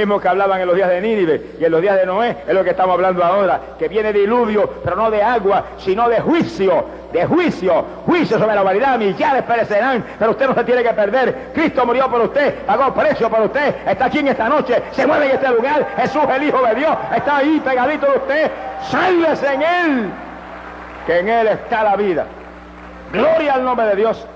Mismo que hablaban en los días de Nínive y en los días de Noé, es lo que estamos hablando ahora, que viene diluvio, pero no de agua, sino de juicio, juicio sobre la humanidad. Millares perecerán, pero usted no se tiene que perder. Cristo murió por usted, pagó precio por usted, está aquí en esta noche, se mueve en este lugar. Jesús, el Hijo de Dios, está ahí pegadito de usted. Sálvese en Él, que en Él está la vida. Gloria al nombre de Dios.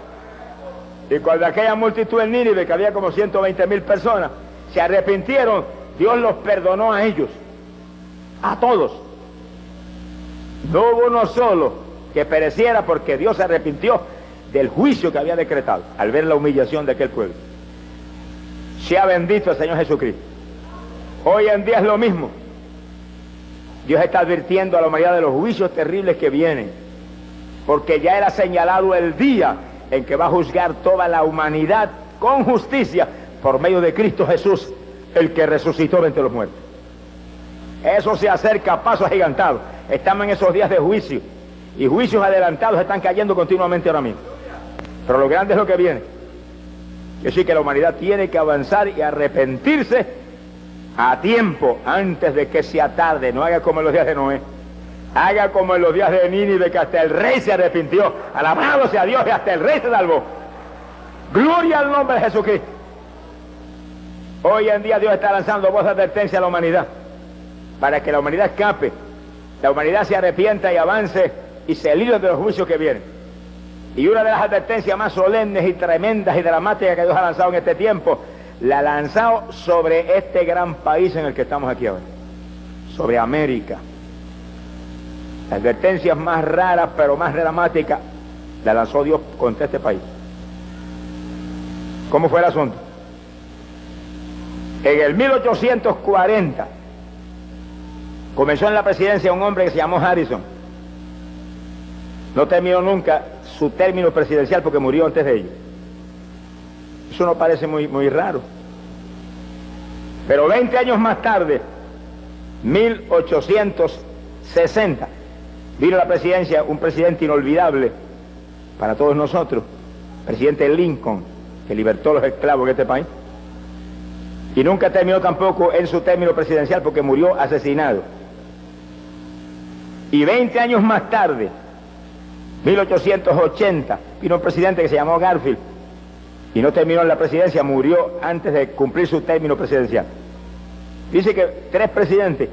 Y cuando aquella multitud en Nínive, que había como 120,000 personas, se arrepintieron, Dios los perdonó a ellos, a todos. No hubo uno solo que pereciera, porque Dios se arrepintió del juicio que había decretado al ver la humillación de aquel pueblo. Sea bendito el Señor Jesucristo. Hoy en día es lo mismo. Dios está advirtiendo a la humanidad de los juicios terribles que vienen, porque ya era señalado el día en que va a juzgar toda la humanidad con justicia por medio de Cristo Jesús, el que resucitó de entre los muertos. Eso se acerca a paso agigantado. Estamos en esos días de juicio, y juicios adelantados están cayendo continuamente ahora mismo. Pero lo grande es lo que viene. Es decir, que la humanidad tiene que avanzar y arrepentirse a tiempo, antes de que sea tarde. No haga como en los días de Noé, haga como en los días de Nínive, que hasta el rey se arrepintió. Alabado sea Dios, y hasta el rey se salvó. Gloria al nombre de Jesucristo. Hoy en día Dios está lanzando voz de advertencia a la humanidad, para que la humanidad escape, la humanidad se arrepienta y avance y se libre de los juicios que vienen. Y una de las advertencias más solemnes y tremendas y dramáticas que Dios ha lanzado en este tiempo, la ha lanzado sobre este gran país en el que estamos aquí ahora, sobre América. Las advertencias más raras pero más dramáticas la lanzó Dios contra este país. ¿Cómo fue el asunto? En el 1840 comenzó en la presidencia un hombre que se llamó Harrison. No terminó nunca su término presidencial porque murió antes de ello. Eso no parece muy raro. Pero 20 años más tarde, 1860, vino a la presidencia un presidente inolvidable para todos nosotros, presidente Lincoln, que libertó a los esclavos de este país. Y nunca terminó tampoco en su término presidencial porque murió asesinado. Y 20 años más tarde, 1880, vino un presidente que se llamó Garfield y no terminó en la presidencia, murió antes de cumplir su término presidencial. Dice que 3 presidentes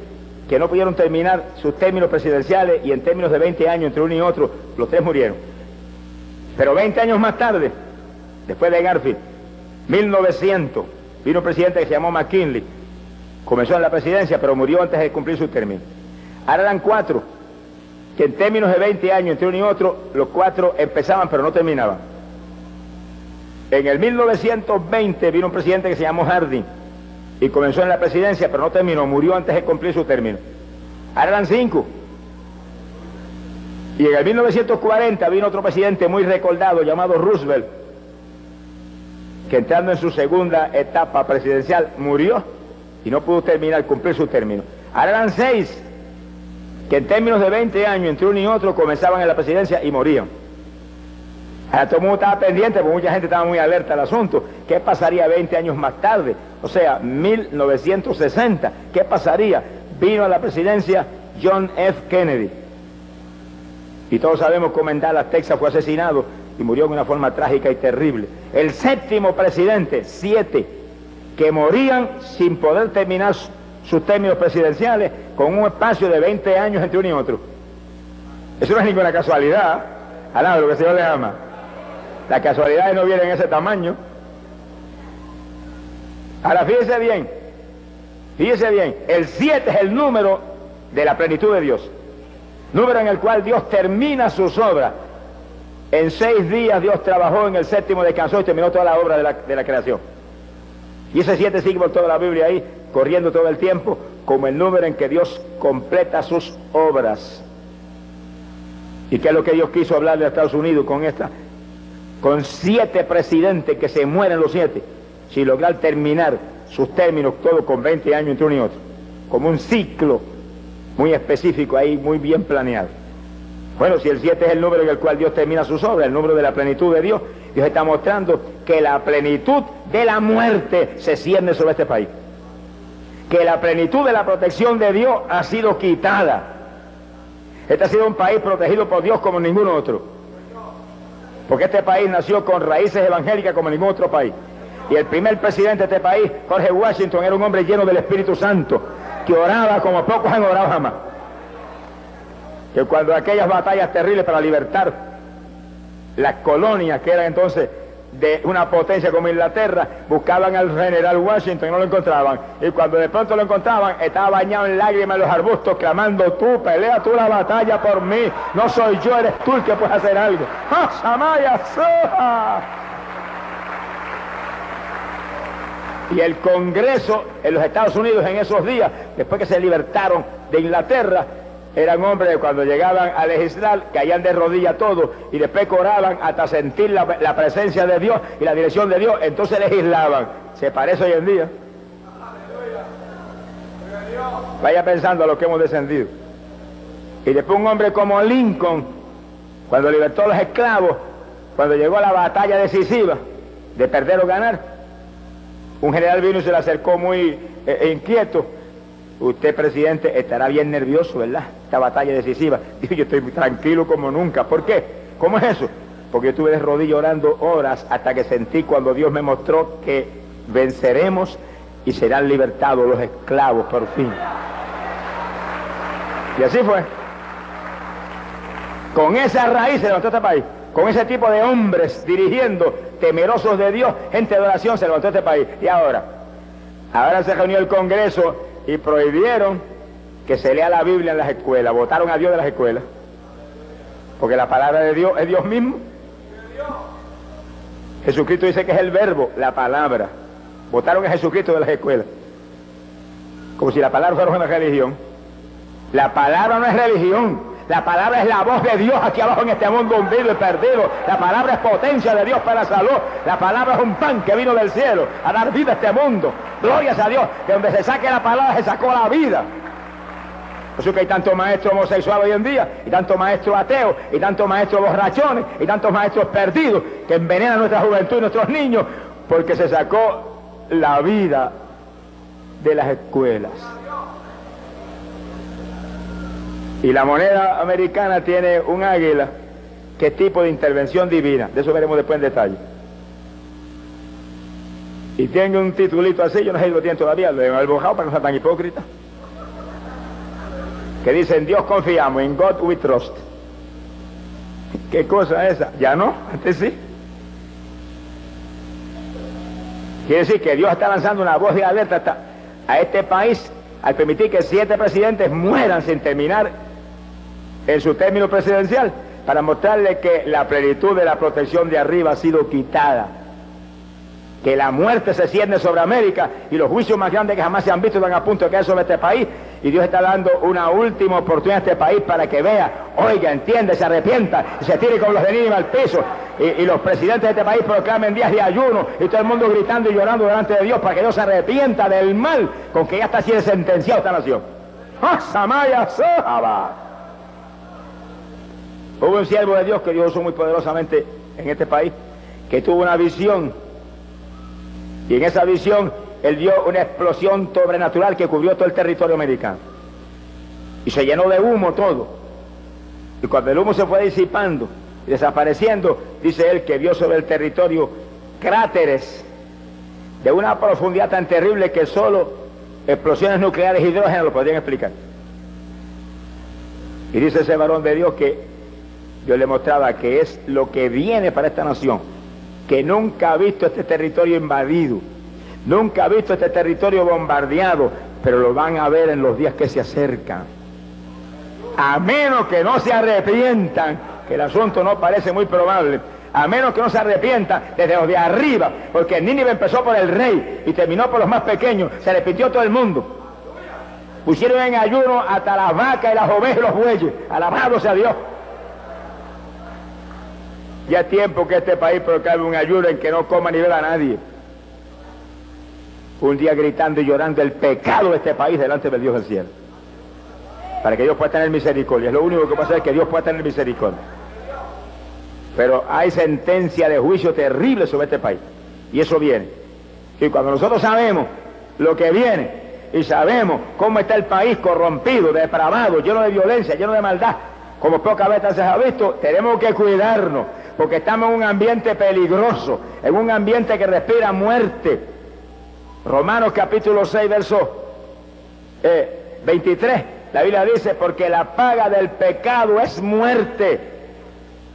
que no pudieron terminar sus términos presidenciales, y en términos de 20 años entre uno y otro, los 3 murieron. Pero 20 años más tarde, después de Garfield, 1900, vino un presidente que se llamó McKinley, comenzó en la presidencia pero murió antes de cumplir su término. Ahora eran 4, que en términos de 20 años entre uno y otro, los 4 empezaban pero no terminaban. En el 1920 vino un presidente que se llamó Harding y comenzó en la presidencia pero no terminó, murió antes de cumplir su término. Ahora eran 5. Y en el 1940 vino otro presidente muy recordado llamado Roosevelt, que entrando en su segunda etapa presidencial murió y no pudo cumplir su término. Ahora eran 6, que en términos de 20 años entre uno y otro comenzaban en la presidencia y morían. Ahora todo el mundo estaba pendiente, porque mucha gente estaba muy alerta al asunto. ¿Qué pasaría 20 años más tarde? O sea, 1960. ¿Qué pasaría? Vino a la presidencia John F. Kennedy. Y todos sabemos cómo en Dallas, Texas, fue asesinado y murió de una forma trágica y terrible. El 7º presidente, 7, que morían sin poder terminar sus términos presidenciales, con un espacio de 20 años entre uno y otro. Eso no es ninguna casualidad, alaba lo que el Señor le ama. Las casualidades no vienen en ese tamaño. Ahora fíjese bien, el 7 es el número de la plenitud de Dios, número en el cual Dios termina sus obras. En 6 días Dios trabajó, en el 7º descansó y terminó toda la obra de la creación. Y ese 7 sigue por toda la Biblia ahí, corriendo todo el tiempo, como el número en que Dios completa sus obras. ¿Y qué es lo que Dios quiso hablarle a Estados Unidos con 7 presidentes que se mueren los 7, sin lograr terminar sus términos, todo con 20 años entre uno y otro? Como un ciclo muy específico ahí, muy bien planeado. Bueno, si el 7 es el número en el cual Dios termina sus obras, el número de la plenitud de Dios, Dios está mostrando que la plenitud de la muerte se cierne sobre este país. que la plenitud de la protección de Dios ha sido quitada. Este ha sido un país protegido por Dios como ningún otro, porque este país nació con raíces evangélicas como ningún otro país. Y el primer presidente de este país, George Washington, era un hombre lleno del Espíritu Santo, que oraba como pocos han orado jamás. Que cuando aquellas batallas terribles para libertar las colonias, que eran entonces de una potencia como Inglaterra, buscaban al general Washington y no lo encontraban. Y cuando de pronto lo encontraban, estaba bañado en lágrimas en los arbustos, clamando: tú, pelea tú la batalla por mí, no soy yo, eres tú el que puedes hacer algo. ¡Ah, Samaya, Soja! Y el Congreso en los Estados Unidos en esos días, después que se libertaron de Inglaterra, eran hombres que cuando llegaban a legislar caían de rodillas todos y después oraban hasta sentir la presencia de Dios y la dirección de Dios, entonces legislaban. Se parece hoy en día. Vaya pensando a lo que hemos descendido. Y después un hombre como Lincoln, cuando libertó a los esclavos, cuando llegó a la batalla decisiva de perder o ganar, un general vino y se le acercó muy inquieto. Usted, presidente, estará bien nervioso, ¿verdad? Esta batalla decisiva. Dijo: yo estoy tranquilo como nunca. ¿Por qué? ¿Cómo es eso? Porque yo estuve de rodillas orando horas hasta que sentí cuando Dios me mostró que venceremos y serán libertados los esclavos por fin. Y así fue. Con esa raíz se levantó este país. Con ese tipo de hombres dirigiendo, temerosos de Dios, gente de oración, se levantó este país. Y ahora se reunió el Congreso y prohibieron que se lea la Biblia en las escuelas. Votaron a Dios de las escuelas, porque la palabra de Dios es Dios mismo. Jesucristo dice que es el verbo, la palabra. Votaron a Jesucristo de las escuelas, como si la palabra fuera una religión. La palabra no es religión. La palabra es la voz de Dios aquí abajo en este mundo hundido y perdido. La palabra es potencia de Dios para la salud. La palabra es un pan que vino del cielo a dar vida a este mundo. Glorias a Dios, que donde se saque la palabra se sacó la vida. Por eso que hay tantos maestros homosexuales hoy en día, y tantos maestros ateos, y tantos maestros borrachones, y tantos maestros perdidos, que envenenan nuestra juventud y nuestros niños, porque se sacó la vida de las escuelas. Y la moneda americana tiene un águila que es tipo de intervención divina. De eso veremos después en detalle. Y tiene un titulito así, yo no sé si lo tienen todavía, lo he bojado para que no sea tan hipócrita, que dice: en Dios confiamos, in God we trust. ¿Qué cosa es esa? Ya no, antes sí. Quiere decir que Dios está lanzando una voz de alerta a este país al permitir que 7 presidentes mueran sin terminar en su término presidencial, para mostrarle que la plenitud de la protección de arriba ha sido quitada, que la muerte se cierne sobre América y los juicios más grandes que jamás se han visto están a punto de caer sobre este país, y Dios está dando una última oportunidad a este país para que vea, oiga, entiende, se arrepienta y se tire con los de Nínive al piso, y los presidentes de este país proclamen días de ayuno y todo el mundo gritando y llorando delante de Dios para que Dios se arrepienta del mal con que ya está siendo sentenciado esta nación. ¡Ah, Samaya, Sojaba! Hubo un siervo de Dios que Dios usó muy poderosamente en este país, que tuvo una visión, y en esa visión él dio una explosión sobrenatural que cubrió todo el territorio americano, y se llenó de humo todo, y cuando el humo se fue disipando y desapareciendo, dice él que vio sobre el territorio cráteres de una profundidad tan terrible que solo explosiones nucleares y hidrógeno lo podrían explicar. Y dice ese varón de Dios que Dios le mostraba que es lo que viene para esta nación, que nunca ha visto este territorio invadido, nunca ha visto este territorio bombardeado, pero lo van a ver en los días que se acercan. A menos que no se arrepientan, que el asunto no parece muy probable, a menos que no se arrepientan desde los de arriba, porque Nínive empezó por el rey y terminó por los más pequeños, se arrepintió todo el mundo. Pusieron en ayuno hasta las vacas y las ovejas y los bueyes, alabado sea Dios. Ya es tiempo que este país proclame un ayuno en que no coma ni beba a nadie. Un día gritando y llorando el pecado de este país delante del Dios del cielo, para que Dios pueda tener misericordia. Es lo único que pasa, es que Dios pueda tener misericordia. Pero hay sentencia de juicio terrible sobre este país, y eso viene. Y cuando nosotros sabemos lo que viene, y sabemos cómo está el país corrompido, depravado, lleno de violencia, lleno de maldad, como pocas veces se ha visto, tenemos que cuidarnos, porque estamos en un ambiente peligroso, en un ambiente que respira muerte. Romanos capítulo 6, verso 23, la Biblia dice, porque la paga del pecado es muerte.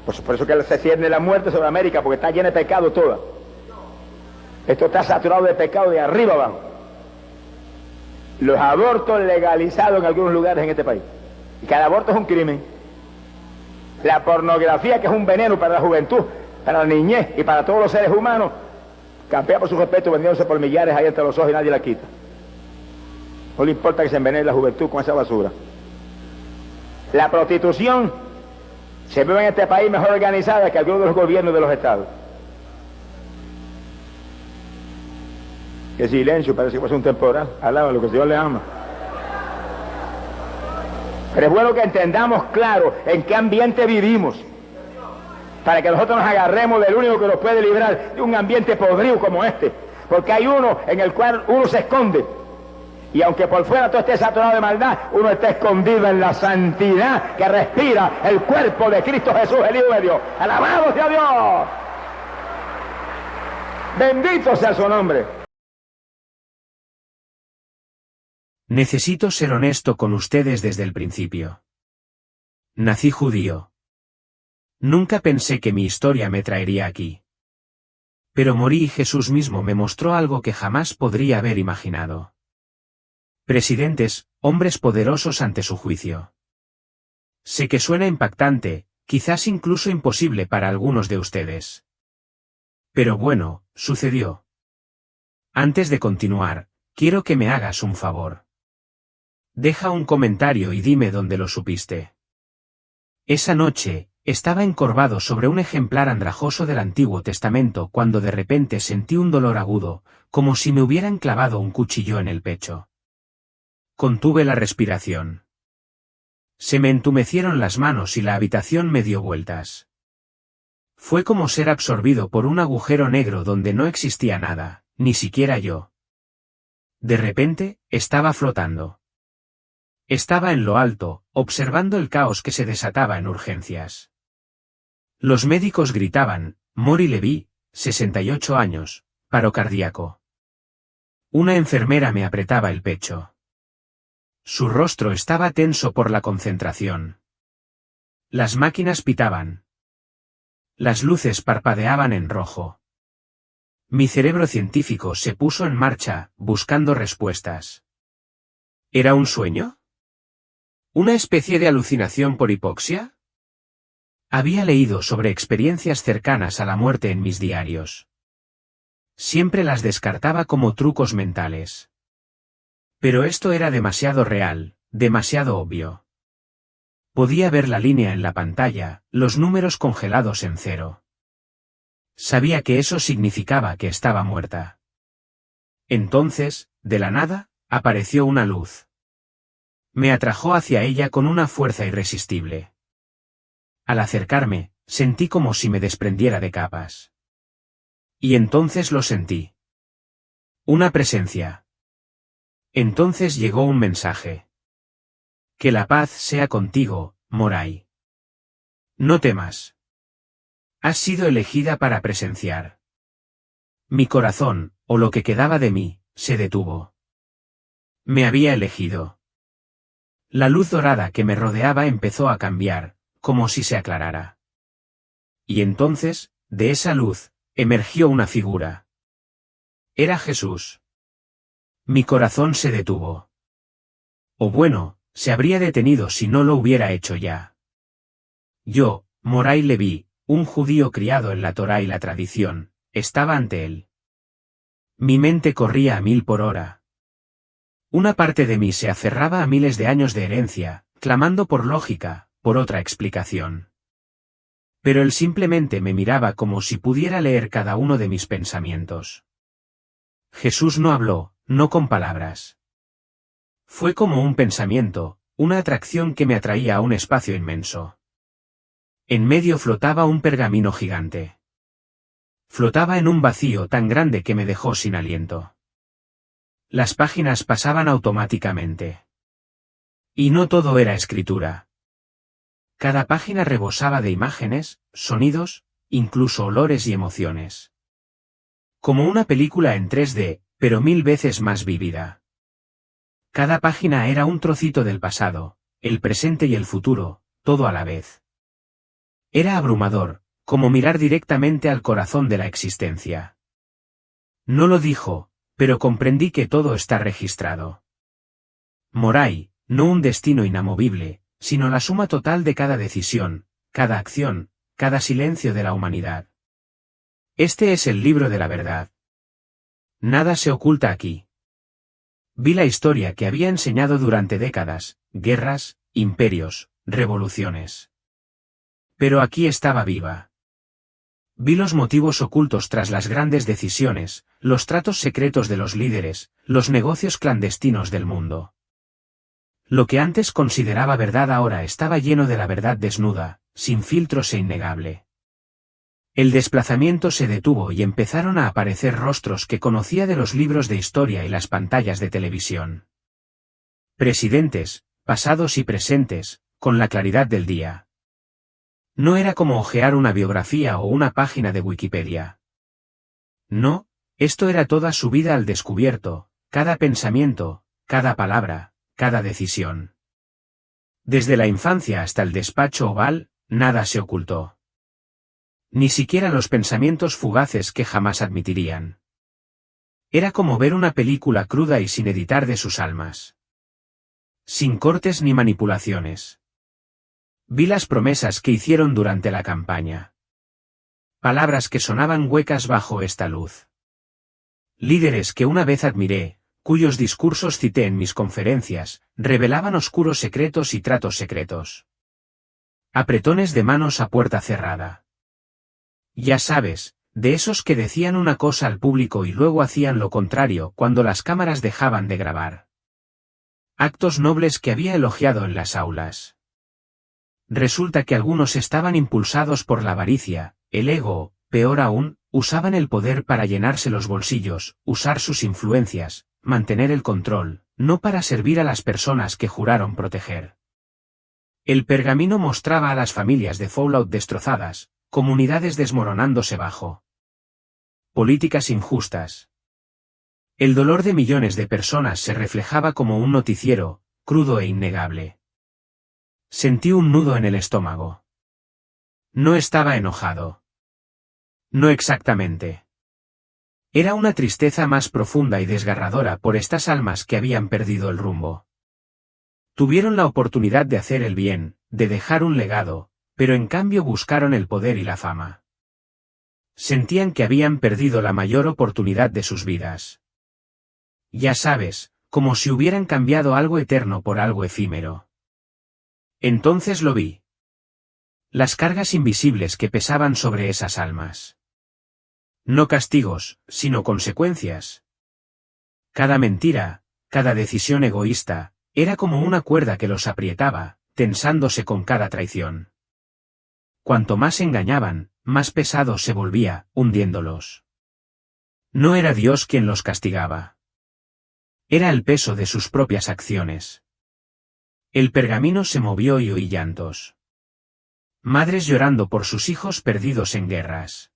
Pues por eso que se cierne la muerte sobre América, porque está llena de pecado toda. Esto está saturado de pecado de arriba abajo. Los abortos legalizados en algunos lugares en este país. Y cada aborto es un crimen. La pornografía, que es un veneno para la juventud, para la niñez y para todos los seres humanos, campea por su respeto vendiéndose por millares ahí entre los ojos y nadie la quita. No le importa que se envenene la juventud con esa basura. La prostitución se ve en este país mejor organizada que algunos de los gobiernos de los estados. Qué silencio, parece que fuese un temporal. Alaba lo que el Señor le ama. Pero es bueno que entendamos claro en qué ambiente vivimos, para que nosotros nos agarremos del único que nos puede librar de un ambiente podrido como este, porque hay uno en el cual uno se esconde, y aunque por fuera todo esté saturado de maldad, uno está escondido en la santidad que respira el cuerpo de Cristo Jesús, el Hijo de Dios. ¡Alabado sea Dios! ¡Bendito sea su nombre! Necesito ser honesto con ustedes desde el principio. Nací judío. Nunca pensé que mi historia me traería aquí. Pero morí y Jesús mismo me mostró algo que jamás podría haber imaginado. Presidentes, hombres poderosos ante su juicio. Sé que suena impactante, quizás incluso imposible para algunos de ustedes. Pero bueno, sucedió. Antes de continuar, quiero que me hagas un favor. Deja un comentario y dime dónde lo supiste. Esa noche, estaba encorvado sobre un ejemplar andrajoso del Antiguo Testamento cuando de repente sentí un dolor agudo, como si me hubieran clavado un cuchillo en el pecho. Contuve la respiración. Se me entumecieron las manos y la habitación me dio vueltas. Fue como ser absorbido por un agujero negro donde no existía nada, ni siquiera yo. De repente, estaba flotando. Estaba en lo alto, observando el caos que se desataba en urgencias. Los médicos gritaban, Mori Levy, 68 años, paro cardíaco. Una enfermera me apretaba el pecho. Su rostro estaba tenso por la concentración. Las máquinas pitaban. Las luces parpadeaban en rojo. Mi cerebro científico se puso en marcha, buscando respuestas. ¿Era un sueño? ¿Una especie de alucinación por hipoxia? Había leído sobre experiencias cercanas a la muerte en mis diarios. Siempre las descartaba como trucos mentales. Pero esto era demasiado real, demasiado obvio. Podía ver la línea en la pantalla, los números congelados en cero. Sabía que eso significaba que estaba muerta. Entonces, de la nada, apareció una luz. Me atrajo hacia ella con una fuerza irresistible. Al acercarme, sentí como si me desprendiera de capas. Y entonces lo sentí. Una presencia. Entonces llegó un mensaje. Que la paz sea contigo, Moray. No temas. Has sido elegida para presenciar. Mi corazón, o lo que quedaba de mí, se detuvo. Me había elegido. La luz dorada que me rodeaba empezó a cambiar, como si se aclarara. Y entonces, de esa luz, emergió una figura. Era Jesús. Mi corazón se detuvo. O bueno, se habría detenido si no lo hubiera hecho ya. Yo, Moray Levy, un judío criado en la Torá y la tradición, estaba ante él. Mi mente corría a 1000 por hora. Una parte de mí se aferraba a miles de años de herencia, clamando por lógica, por otra explicación. Pero él simplemente me miraba como si pudiera leer cada uno de mis pensamientos. Jesús no habló, no con palabras. Fue como un pensamiento, una atracción que me atraía a un espacio inmenso. En medio flotaba un pergamino gigante. Flotaba en un vacío tan grande que me dejó sin aliento. Las páginas pasaban automáticamente. Y no todo era escritura. Cada página rebosaba de imágenes, sonidos, incluso olores y emociones. Como una película en 3D, pero 1000 veces más vívida. Cada página era un trocito del pasado, el presente y el futuro, todo a la vez. Era abrumador, como mirar directamente al corazón de la existencia. No lo dijo, pero comprendí que todo está registrado. Moray, no un destino inamovible, sino la suma total de cada decisión, cada acción, cada silencio de la humanidad. Este es el libro de la verdad. Nada se oculta aquí. Vi la historia que había enseñado durante décadas, guerras, imperios, revoluciones. Pero aquí estaba viva. Vi los motivos ocultos tras las grandes decisiones, los tratos secretos de los líderes, los negocios clandestinos del mundo. Lo que antes consideraba verdad ahora estaba lleno de la verdad desnuda, sin filtros e innegable. El desplazamiento se detuvo y empezaron a aparecer rostros que conocía de los libros de historia y las pantallas de televisión. Presidentes, pasados y presentes, con la claridad del día. No era como hojear una biografía o una página de Wikipedia. No, esto era toda su vida al descubierto, cada pensamiento, cada palabra, cada decisión. Desde la infancia hasta el despacho oval, nada se ocultó. Ni siquiera los pensamientos fugaces que jamás admitirían. Era como ver una película cruda y sin editar de sus almas. Sin cortes ni manipulaciones. Vi las promesas que hicieron durante la campaña. Palabras que sonaban huecas bajo esta luz. Líderes que una vez admiré, cuyos discursos cité en mis conferencias, revelaban oscuros secretos y tratos secretos. Apretones de manos a puerta cerrada. Ya sabes, de esos que decían una cosa al público y luego hacían lo contrario cuando las cámaras dejaban de grabar. Actos nobles que había elogiado en las aulas. Resulta que algunos estaban impulsados por la avaricia, el ego, peor aún, usaban el poder para llenarse los bolsillos, usar sus influencias, mantener el control, no para servir a las personas que juraron proteger. El pergamino mostraba a las familias de Fallout destrozadas, comunidades desmoronándose bajo políticas injustas. El dolor de millones de personas se reflejaba como un noticiero, crudo e innegable. Sentí un nudo en el estómago. No estaba enojado. No exactamente. Era una tristeza más profunda y desgarradora por estas almas que habían perdido el rumbo. Tuvieron la oportunidad de hacer el bien, de dejar un legado, pero en cambio buscaron el poder y la fama. Sentían que habían perdido la mayor oportunidad de sus vidas. Ya sabes, como si hubieran cambiado algo eterno por algo efímero. Entonces lo vi. Las cargas invisibles que pesaban sobre esas almas. No castigos, sino consecuencias. Cada mentira, cada decisión egoísta, era como una cuerda que los aprietaba, tensándose con cada traición. Cuanto más engañaban, más pesado se volvía, hundiéndolos. No era Dios quien los castigaba. Era el peso de sus propias acciones. El pergamino se movió y oí llantos. Madres llorando por sus hijos perdidos en guerras.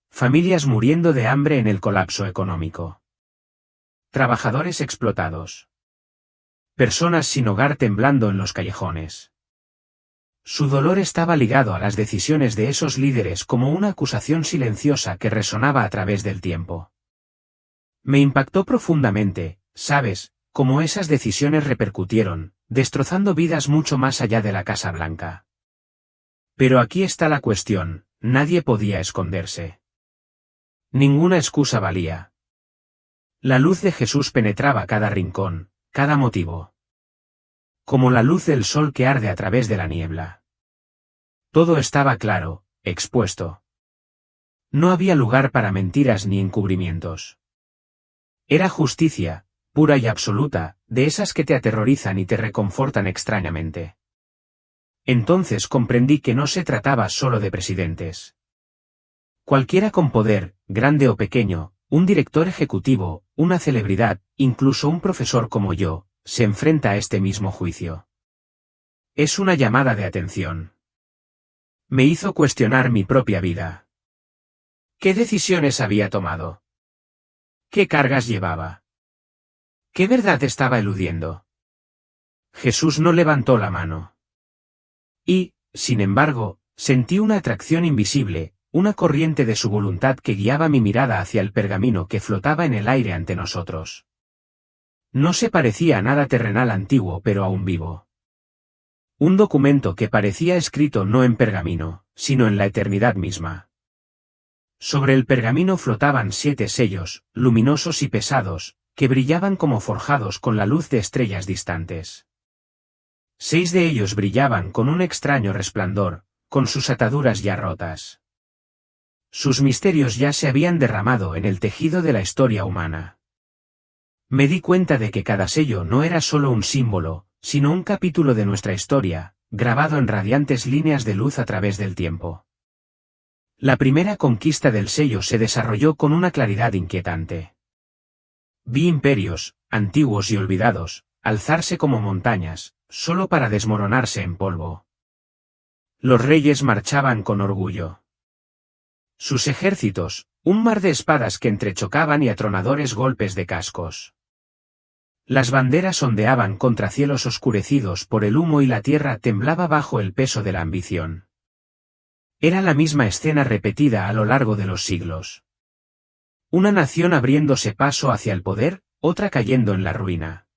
Familias muriendo de hambre en el colapso económico. Trabajadores explotados. Personas sin hogar temblando en los callejones. Su dolor estaba ligado a las decisiones de esos líderes como una acusación silenciosa que resonaba a través del tiempo. Me impactó profundamente, ¿sabes?, cómo esas decisiones repercutieron, destrozando vidas mucho más allá de la Casa Blanca. Pero aquí está la cuestión, nadie podía esconderse. Ninguna excusa valía. La luz de Jesús penetraba cada rincón, cada motivo. Como la luz del sol que arde a través de la niebla. Todo estaba claro, expuesto. No había lugar para mentiras ni encubrimientos. Era justicia, pura y absoluta, de esas que te aterrorizan y te reconfortan extrañamente. Entonces comprendí que no se trataba solo de presidentes. Cualquiera con poder, grande o pequeño, Un director ejecutivo, una celebridad, incluso un profesor como yo, se enfrenta a este mismo juicio. Es una llamada de atención. Me hizo cuestionar mi propia vida. ¿Qué decisiones había tomado? ¿Qué cargas llevaba? ¿Qué verdad estaba eludiendo? Jesús no levantó la mano. Y, sin embargo, sentí una atracción invisible, una corriente de su voluntad que guiaba mi mirada hacia el pergamino que flotaba en el aire ante nosotros. No se parecía a nada terrenal antiguo pero aún vivo. Un documento que parecía escrito no en pergamino, sino en la eternidad misma. Sobre el pergamino flotaban 7 sellos, luminosos y pesados, que brillaban como forjados con la luz de estrellas distantes. 6 de ellos brillaban con un extraño resplandor, con sus ataduras ya rotas. Sus misterios ya se habían derramado en el tejido de la historia humana. Me di cuenta de que cada sello no era solo un símbolo, sino un capítulo de nuestra historia, grabado en radiantes líneas de luz a través del tiempo. La primera conquista del sello se desarrolló con una claridad inquietante. Vi imperios, antiguos y olvidados, alzarse como montañas, solo para desmoronarse en polvo. Los reyes marchaban con orgullo. Sus ejércitos, un mar de espadas que entrechocaban y atronadores golpes de cascos. Las banderas ondeaban contra cielos oscurecidos por el humo y la tierra temblaba bajo el peso de la ambición. Era la misma escena repetida a lo largo de los siglos. Una nación abriéndose paso hacia el poder, otra cayendo en la ruina.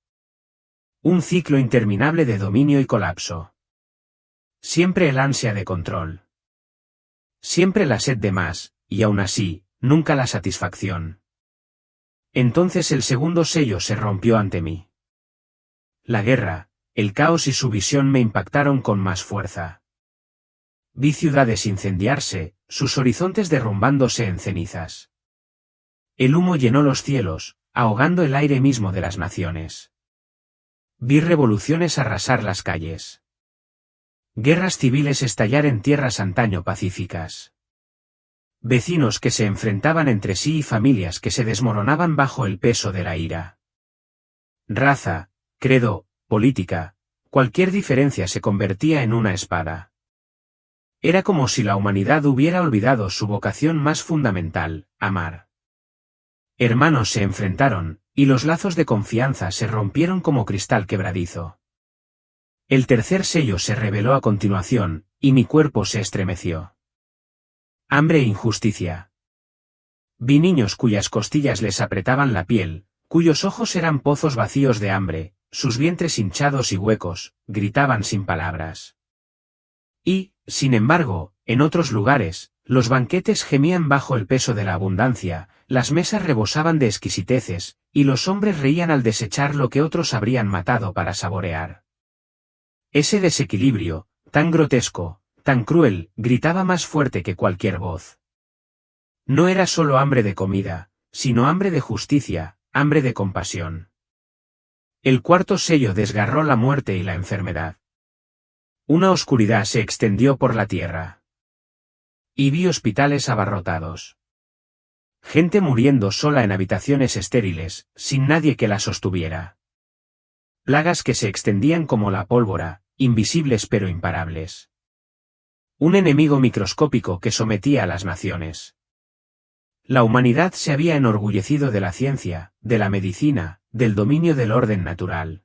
Un ciclo interminable de dominio y colapso. Siempre el ansia de control. Siempre la sed de más, y aún así, nunca la satisfacción. Entonces el segundo sello se rompió ante mí. La guerra, el caos y su visión me impactaron con más fuerza. Vi ciudades incendiarse, sus horizontes derrumbándose en cenizas. El humo llenó los cielos, ahogando el aire mismo de las naciones. Vi revoluciones arrasar las calles. Guerras civiles estallar en tierras antaño pacíficas. Vecinos que se enfrentaban entre sí y familias que se desmoronaban bajo el peso de la ira. Raza, credo, política, cualquier diferencia se convertía en una espada. Era como si la humanidad hubiera olvidado su vocación más fundamental, amar. Hermanos se enfrentaron, y los lazos de confianza se rompieron como cristal quebradizo. El tercer sello se reveló a continuación, y mi cuerpo se estremeció. Hambre e injusticia. Vi niños cuyas costillas les apretaban la piel, cuyos ojos eran pozos vacíos de hambre, sus vientres hinchados y huecos, gritaban sin palabras. Y, sin embargo, en otros lugares, los banquetes gemían bajo el peso de la abundancia, las mesas rebosaban de exquisiteces, y los hombres reían al desechar lo que otros habrían matado para saborear. Ese desequilibrio, tan grotesco, tan cruel, gritaba más fuerte que cualquier voz. No era solo hambre de comida, sino hambre de justicia, hambre de compasión. El cuarto sello desgarró la muerte y la enfermedad. Una oscuridad se extendió por la tierra. Y vi hospitales abarrotados. Gente muriendo sola en habitaciones estériles, sin nadie que la sostuviera. Plagas que se extendían como la pólvora, invisibles pero imparables. Un enemigo microscópico que sometía a las naciones. La humanidad se había enorgullecido de la ciencia, de la medicina, del dominio del orden natural.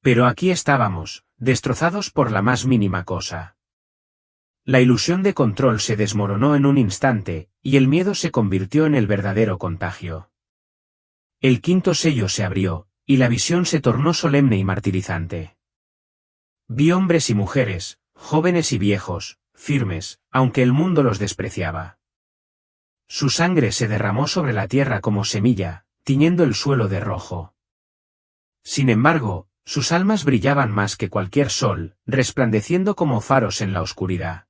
Pero aquí estábamos, destrozados por la más mínima cosa. La ilusión de control se desmoronó en un instante, y el miedo se convirtió en el verdadero contagio. El quinto sello se abrió, y la visión se tornó solemne y martirizante. Vi hombres y mujeres, jóvenes y viejos, firmes, aunque el mundo los despreciaba. Su sangre se derramó sobre la tierra como semilla, tiñendo el suelo de rojo. Sin embargo, sus almas brillaban más que cualquier sol, resplandeciendo como faros en la oscuridad.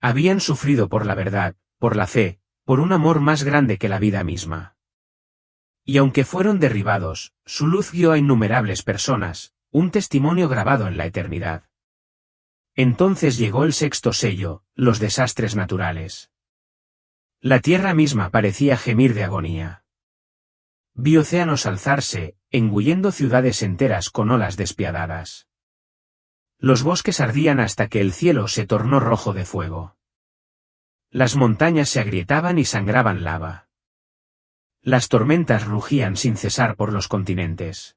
Habían sufrido por la verdad, por la fe, por un amor más grande que la vida misma. Y aunque fueron derribados, su luz guió a innumerables personas, un testimonio grabado en la eternidad. Entonces llegó el sexto sello, los desastres naturales. La tierra misma parecía gemir de agonía. Vi océanos alzarse, engullendo ciudades enteras con olas despiadadas. Los bosques ardían hasta que el cielo se tornó rojo de fuego. Las montañas se agrietaban y sangraban lava. Las tormentas rugían sin cesar por los continentes.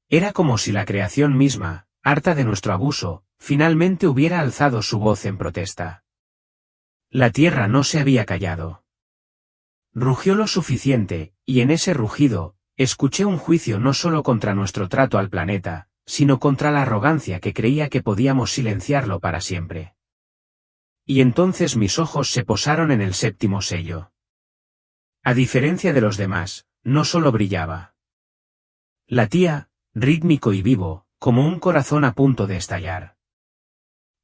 Era como si la creación misma, harta de nuestro abuso, finalmente hubiera alzado su voz en protesta. La tierra no se había callado. Rugió lo suficiente, y en ese rugido, escuché un juicio no solo contra nuestro trato al planeta, sino contra la arrogancia que creía que podíamos silenciarlo para siempre. Y entonces mis ojos se posaron en el séptimo sello. A diferencia de los demás, no solo brillaba. Latía, rítmico y vivo, como un corazón a punto de estallar.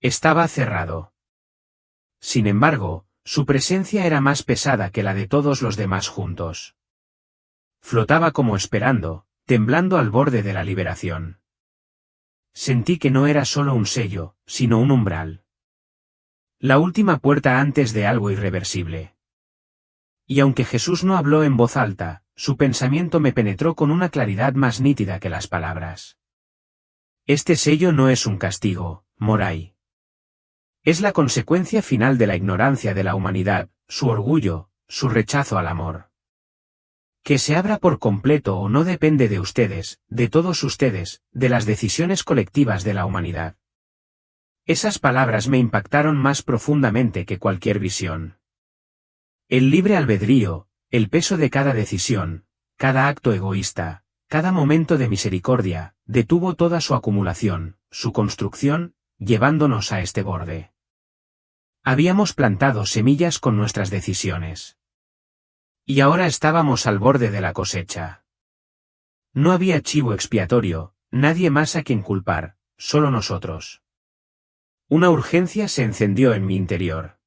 Estaba cerrado. Sin embargo, su presencia era más pesada que la de todos los demás juntos. Flotaba como esperando, temblando al borde de la liberación. Sentí que no era solo un sello, sino un umbral. La última puerta antes de algo irreversible. Y aunque Jesús no habló en voz alta, su pensamiento me penetró con una claridad más nítida que las palabras. Este sello no es un castigo, Moray. Es la consecuencia final de la ignorancia de la humanidad, su orgullo, su rechazo al amor. Que se abra por completo o no depende de ustedes, de todos ustedes, de las decisiones colectivas de la humanidad. Esas palabras me impactaron más profundamente que cualquier visión. El libre albedrío, el peso de cada decisión, cada acto egoísta, cada momento de misericordia, detuvo toda su acumulación, su construcción, llevándonos a este borde. Habíamos plantado semillas con nuestras decisiones. Y ahora estábamos al borde de la cosecha. No había chivo expiatorio, nadie más a quien culpar, solo nosotros. Una urgencia se encendió en mi interior.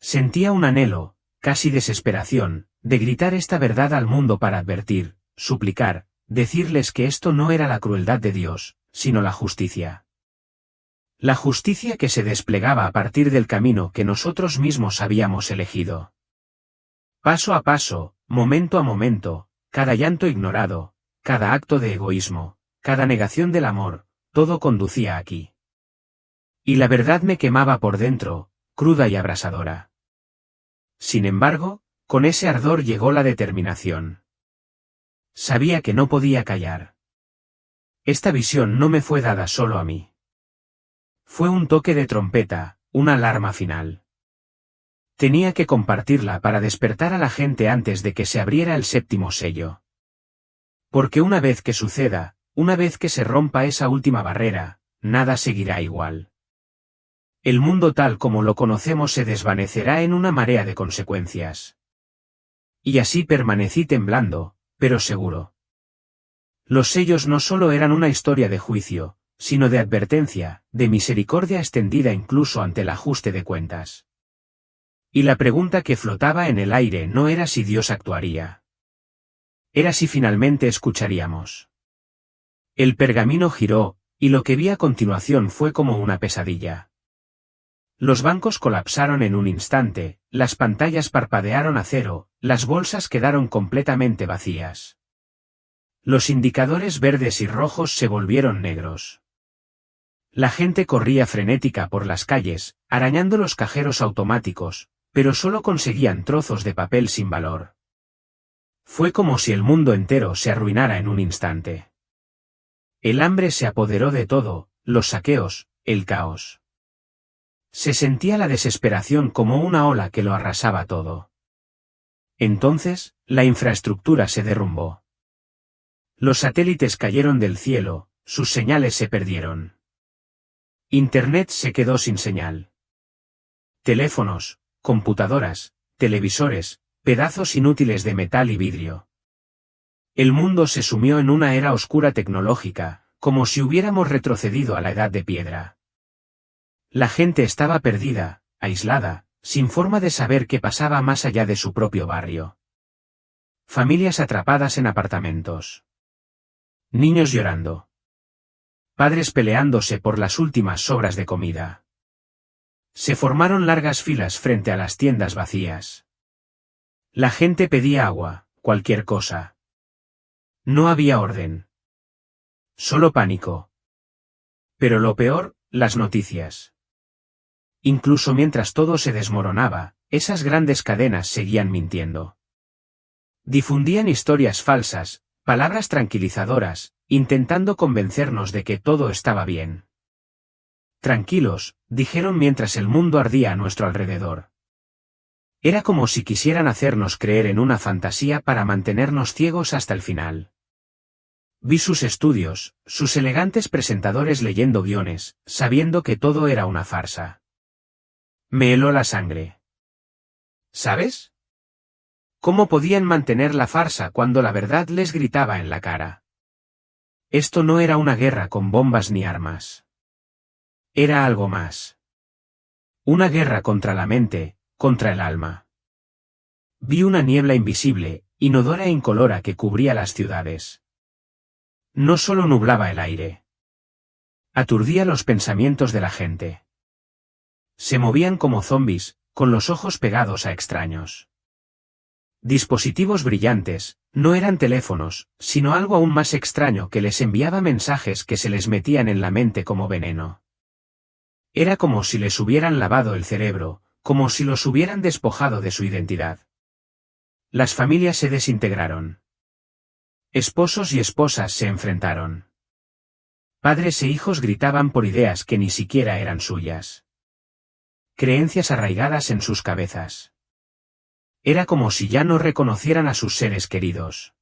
Sentía un anhelo, casi desesperación, de gritar esta verdad al mundo para advertir, suplicar, decirles que esto no era la crueldad de Dios, sino la justicia. La justicia que se desplegaba a partir del camino que nosotros mismos habíamos elegido. Paso a paso, momento a momento, cada llanto ignorado, cada acto de egoísmo, cada negación del amor, todo conducía aquí. Y la verdad me quemaba por dentro, cruda y abrasadora. Sin embargo, con ese ardor llegó la determinación. Sabía que no podía callar. Esta visión no me fue dada solo a mí. Fue un toque de trompeta, una alarma final. Tenía que compartirla para despertar a la gente antes de que se abriera el séptimo sello. Porque una vez que suceda, una vez que se rompa esa última barrera, nada seguirá igual. El mundo tal como lo conocemos se desvanecerá en una marea de consecuencias. Y así permanecí temblando, pero seguro. Los sellos no solo eran una historia de juicio, sino de advertencia, de misericordia extendida incluso ante el ajuste de cuentas. Y la pregunta que flotaba en el aire no era si Dios actuaría. Era si finalmente escucharíamos. El pergamino giró, y lo que vi a continuación fue como una pesadilla. Los bancos colapsaron en un instante, las pantallas parpadearon a cero, las bolsas quedaron completamente vacías. Los indicadores verdes y rojos se volvieron negros. La gente corría frenética por las calles, arañando los cajeros automáticos, pero solo conseguían trozos de papel sin valor. Fue como si el mundo entero se arruinara en un instante. El hambre se apoderó de todo, los saqueos, el caos. Se sentía la desesperación como una ola que lo arrasaba todo. Entonces, la infraestructura se derrumbó. Los satélites cayeron del cielo, sus señales se perdieron. Internet se quedó sin señal. Teléfonos, computadoras, televisores, pedazos inútiles de metal y vidrio. El mundo se sumió en una era oscura tecnológica, como si hubiéramos retrocedido a la edad de piedra. La gente estaba perdida, aislada, sin forma de saber qué pasaba más allá de su propio barrio. Familias atrapadas en apartamentos. Niños llorando. Padres peleándose por las últimas sobras de comida. Se formaron largas filas frente a las tiendas vacías. La gente pedía agua, cualquier cosa. No había orden. Solo pánico. Pero lo peor, las noticias. Incluso mientras todo se desmoronaba, esas grandes cadenas seguían mintiendo. Difundían historias falsas, palabras tranquilizadoras, intentando convencernos de que todo estaba bien. Tranquilos, dijeron mientras el mundo ardía a nuestro alrededor. Era como si quisieran hacernos creer en una fantasía para mantenernos ciegos hasta el final. Vi sus estudios, sus elegantes presentadores leyendo guiones, sabiendo que todo era una farsa. Me heló la sangre. ¿Sabes? ¿Cómo podían mantener la farsa cuando la verdad les gritaba en la cara? Esto no era una guerra con bombas ni armas. Era algo más. Una guerra contra la mente, contra el alma. Vi una niebla invisible, inodora e incolora que cubría las ciudades. No solo nublaba el aire. Aturdía los pensamientos de la gente. Se movían como zombis, con los ojos pegados a extraños. Dispositivos brillantes, no eran teléfonos, sino algo aún más extraño que les enviaba mensajes que se les metían en la mente como veneno. Era como si les hubieran lavado el cerebro, como si los hubieran despojado de su identidad. Las familias se desintegraron. Esposos y esposas se enfrentaron. Padres e hijos gritaban por ideas que ni siquiera eran suyas. Creencias arraigadas en sus cabezas. Era como si ya no reconocieran a sus seres queridos.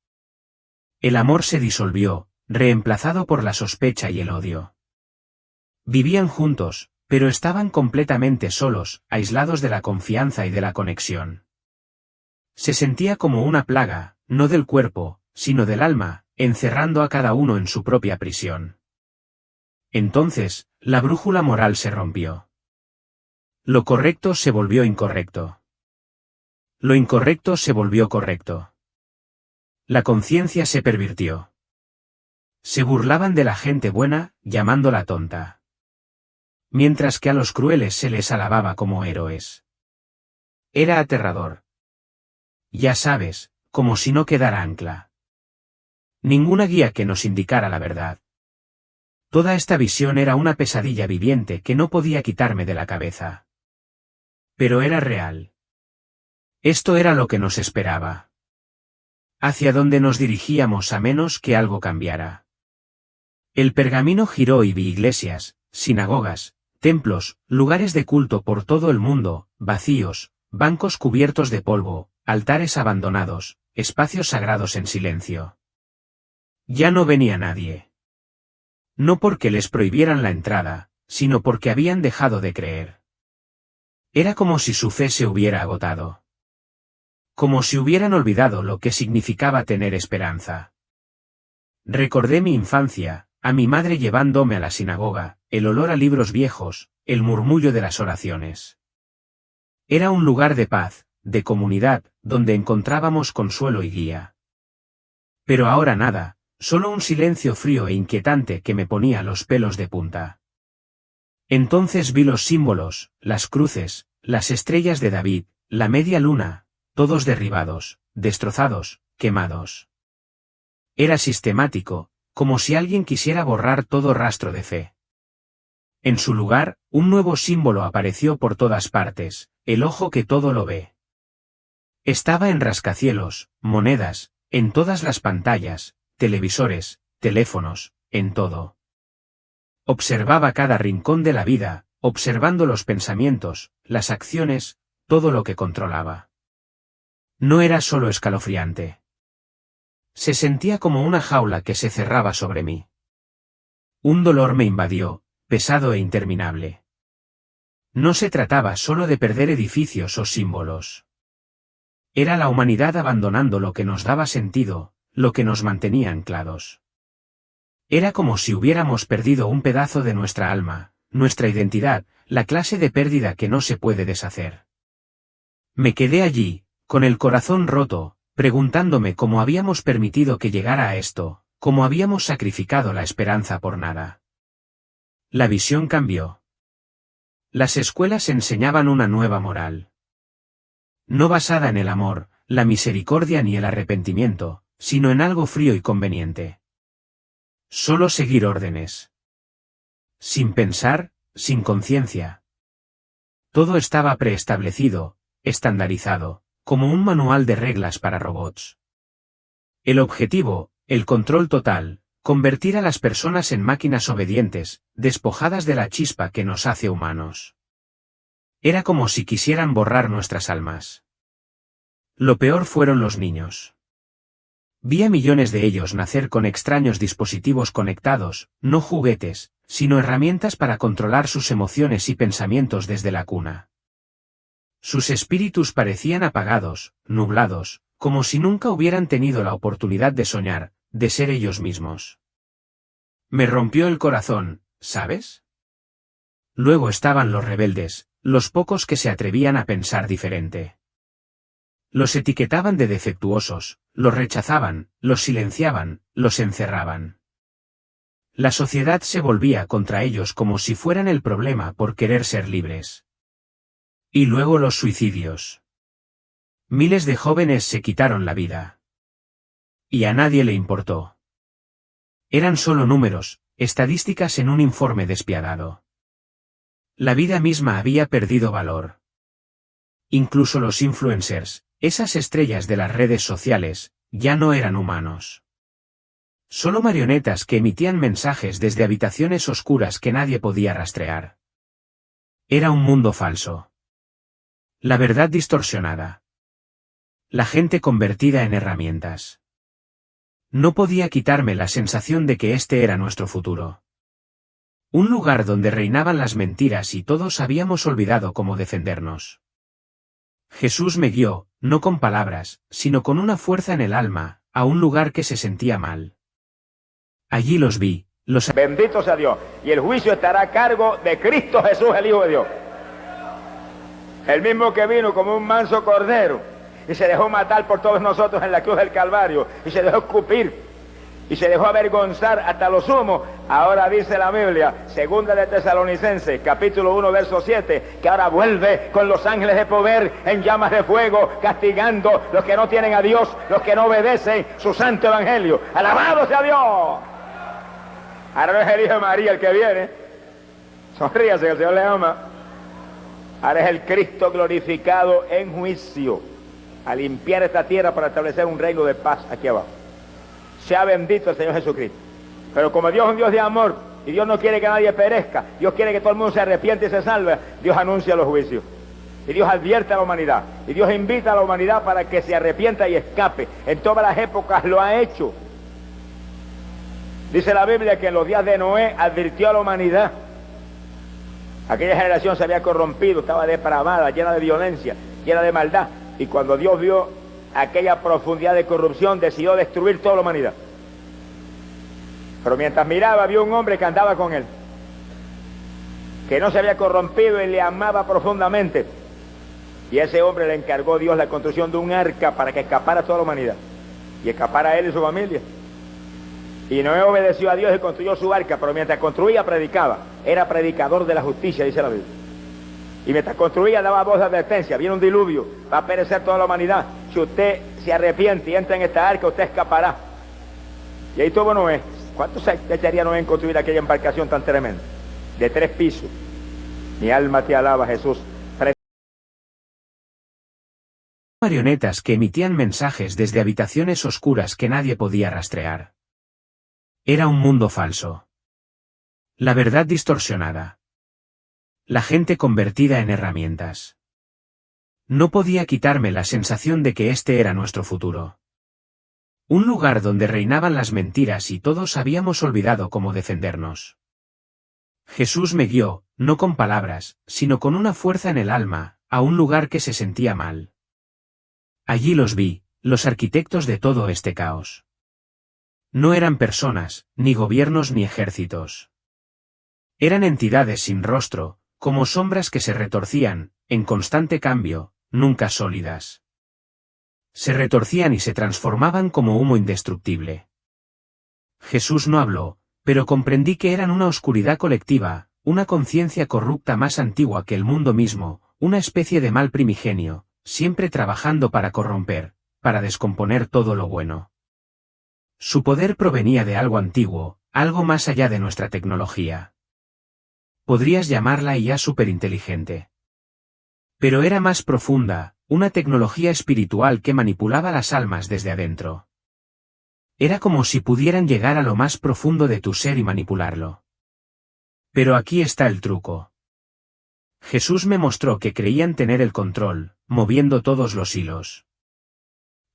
El amor se disolvió, reemplazado por la sospecha y el odio. Vivían juntos, pero estaban completamente solos, aislados de la confianza y de la conexión. Se sentía como una plaga, no del cuerpo, sino del alma, encerrando a cada uno en su propia prisión. Entonces, la brújula moral se rompió. Lo correcto se volvió incorrecto. Lo incorrecto se volvió correcto. La conciencia se pervirtió. Se burlaban de la gente buena, llamándola tonta. Mientras que a los crueles se les alababa como héroes. Era aterrador. Ya sabes, como si no quedara ancla. Ninguna guía que nos indicara la verdad. Toda esta visión era una pesadilla viviente que no podía quitarme de la cabeza. Pero era real. Esto era lo que nos esperaba. Hacia donde nos dirigíamos a menos que algo cambiara. El pergamino giró y vi iglesias, sinagogas, templos, lugares de culto por todo el mundo, vacíos, bancos cubiertos de polvo, altares abandonados, espacios sagrados en silencio. Ya no venía nadie. No porque les prohibieran la entrada, sino porque habían dejado de creer. Era como si su fe se hubiera agotado. Como si hubieran olvidado lo que significaba tener esperanza. Recordé mi infancia, a mi madre llevándome a la sinagoga, el olor a libros viejos, el murmullo de las oraciones. Era un lugar de paz, de comunidad, donde encontrábamos consuelo y guía. Pero ahora nada, solo un silencio frío e inquietante que me ponía los pelos de punta. Entonces vi los símbolos, las cruces, las estrellas de David, la media luna, todos derribados, destrozados, quemados. Era sistemático, como si alguien quisiera borrar todo rastro de fe. En su lugar, un nuevo símbolo apareció por todas partes, el ojo que todo lo ve. Estaba en rascacielos, monedas, en todas las pantallas, televisores, teléfonos, en todo. Observaba cada rincón de la vida, observando los pensamientos, las acciones, todo lo que controlaba. No era solo escalofriante. Se sentía como una jaula que se cerraba sobre mí. Un dolor me invadió, pesado e interminable. No se trataba solo de perder edificios o símbolos. Era la humanidad abandonando lo que nos daba sentido, lo que nos mantenía anclados. Era como si hubiéramos perdido un pedazo de nuestra alma, nuestra identidad, la clase de pérdida que no se puede deshacer. Me quedé allí, con el corazón roto, preguntándome cómo habíamos permitido que llegara a esto, cómo habíamos sacrificado la esperanza por nada. La visión cambió. Las escuelas enseñaban una nueva moral. No basada en el amor, la misericordia ni el arrepentimiento, sino en algo frío y conveniente. Solo seguir órdenes. Sin pensar, sin conciencia. Todo estaba preestablecido, estandarizado, como un manual de reglas para robots. El objetivo, el control total, convertir a las personas en máquinas obedientes, despojadas de la chispa que nos hace humanos. Era como si quisieran borrar nuestras almas. Lo peor fueron los niños. Vi a millones de ellos nacer con extraños dispositivos conectados, no juguetes, sino herramientas para controlar sus emociones y pensamientos desde la cuna. Sus espíritus parecían apagados, nublados, como si nunca hubieran tenido la oportunidad de soñar, de ser ellos mismos. Me rompió el corazón, ¿sabes? Luego estaban los rebeldes, los pocos que se atrevían a pensar diferente. Los etiquetaban de defectuosos, los rechazaban, los silenciaban, los encerraban. La sociedad se volvía contra ellos como si fueran el problema por querer ser libres. Y luego los suicidios. Miles de jóvenes se quitaron la vida. Y a nadie le importó. Eran solo números, estadísticas en un informe despiadado. La vida misma había perdido valor. Incluso los influencers, esas estrellas de las redes sociales, ya no eran humanos. Solo marionetas que emitían mensajes desde habitaciones oscuras que nadie podía rastrear. Era un mundo falso. La verdad distorsionada. La gente convertida en herramientas. No podía quitarme la sensación de que este era nuestro futuro. Un lugar donde reinaban las mentiras y todos habíamos olvidado cómo defendernos. Jesús me guió, no con palabras, sino con una fuerza en el alma, a un lugar que se sentía mal. Allí los vi, los... Bendito sea Dios. Y el juicio estará a cargo de Cristo Jesús, el Hijo de Dios. El mismo que vino como un manso cordero y se dejó matar por todos nosotros en la cruz del Calvario y se dejó escupir y se dejó avergonzar hasta lo sumo. Ahora dice la Biblia, segunda de Tesalonicenses, capítulo 1, verso 7, que ahora vuelve con los ángeles de poder en llamas de fuego, castigando los que no tienen a Dios, los que no obedecen su santo evangelio. ¡Alabado sea Dios! Ahora no es el Hijo de María el que viene. Sonríase, que el Señor le ama. Ahora es el Cristo glorificado en juicio, a limpiar esta tierra para establecer un reino de paz aquí abajo. Sea bendito el Señor Jesucristo. Pero como Dios es un Dios de amor, y Dios no quiere que nadie perezca, Dios quiere que todo el mundo se arrepiente y se salve, Dios anuncia los juicios. Y Dios advierte a la humanidad. Y Dios invita a la humanidad para que se arrepienta y escape. En todas las épocas lo ha hecho. Dice la Biblia que en los días de Noé advirtió a la humanidad. Aquella generación se había corrompido, estaba depravada, llena de violencia, llena de maldad. Y cuando Dios vio aquella profundidad de corrupción, decidió destruir toda la humanidad. Pero mientras miraba, vio un hombre que andaba con él, que no se había corrompido y le amaba profundamente. Y a ese hombre le encargó Dios la construcción de un arca para que escapara toda la humanidad. Y escapara él y su familia. Y Noé obedeció a Dios y construyó su arca, pero mientras construía predicaba. Era predicador de la justicia, dice la Biblia. Y mientras construía daba voz de advertencia. Viene un diluvio, va a perecer toda la humanidad. Si usted se arrepiente y entra en esta arca, usted escapará. Y ahí tuvo Noé. ¿Cuánto se echaría Noé en construir aquella embarcación tan tremenda? De 3 pisos. Mi alma te alaba, Jesús. Marionetas que emitían mensajes desde habitaciones oscuras que nadie podía rastrear. Era un mundo falso. La verdad distorsionada. La gente convertida en herramientas. No podía quitarme la sensación de que este era nuestro futuro. Un lugar donde reinaban las mentiras y todos habíamos olvidado cómo defendernos. Jesús me guió, no con palabras, sino con una fuerza en el alma, a un lugar que se sentía mal. Allí los vi, los arquitectos de todo este caos. No eran personas, ni gobiernos ni ejércitos. Eran entidades sin rostro, como sombras que se retorcían, en constante cambio, nunca sólidas. Se retorcían y se transformaban como humo indestructible. Jesús no habló, pero comprendí que eran una oscuridad colectiva, una conciencia corrupta más antigua que el mundo mismo, una especie de mal primigenio, siempre trabajando para corromper, para descomponer todo lo bueno. Su poder provenía de algo antiguo, algo más allá de nuestra tecnología. Podrías llamarla IA superinteligente. Pero era más profunda, una tecnología espiritual que manipulaba las almas desde adentro. Era como si pudieran llegar a lo más profundo de tu ser y manipularlo. Pero aquí está el truco. Jesús me mostró que creían tener el control, moviendo todos los hilos.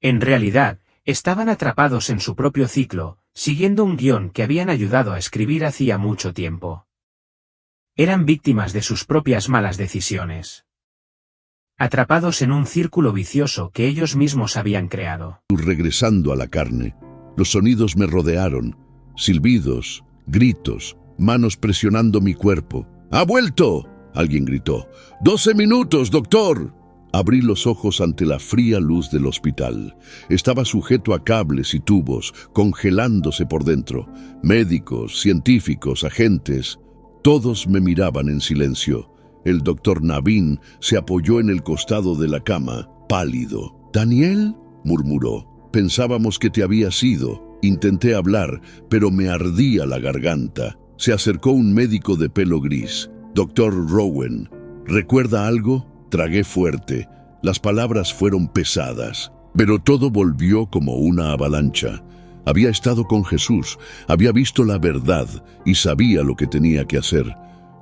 En realidad, estaban atrapados en su propio ciclo, siguiendo un guión que habían ayudado a escribir hacía mucho tiempo. Eran víctimas de sus propias malas decisiones. Atrapados en un círculo vicioso que ellos mismos habían creado. Regresando a la carne, los sonidos me rodearon, silbidos, gritos, manos presionando mi cuerpo. ¡Ha vuelto!, alguien gritó. ¡12 minutos, doctor! Abrí los ojos ante la fría luz del hospital. Estaba sujeto a cables y tubos, congelándose por dentro. Médicos, científicos, agentes, todos me miraban en silencio. El doctor Navin se apoyó en el costado de la cama, pálido. «¿Daniel?», murmuró. «Pensábamos que te habías ido». Intenté hablar, pero me ardía la garganta. Se acercó un médico de pelo gris. «Doctor Rowan, ¿recuerda algo?». Tragué fuerte. Las palabras fueron pesadas, pero todo volvió como una avalancha. Había estado con Jesús, había visto la verdad y sabía lo que tenía que hacer.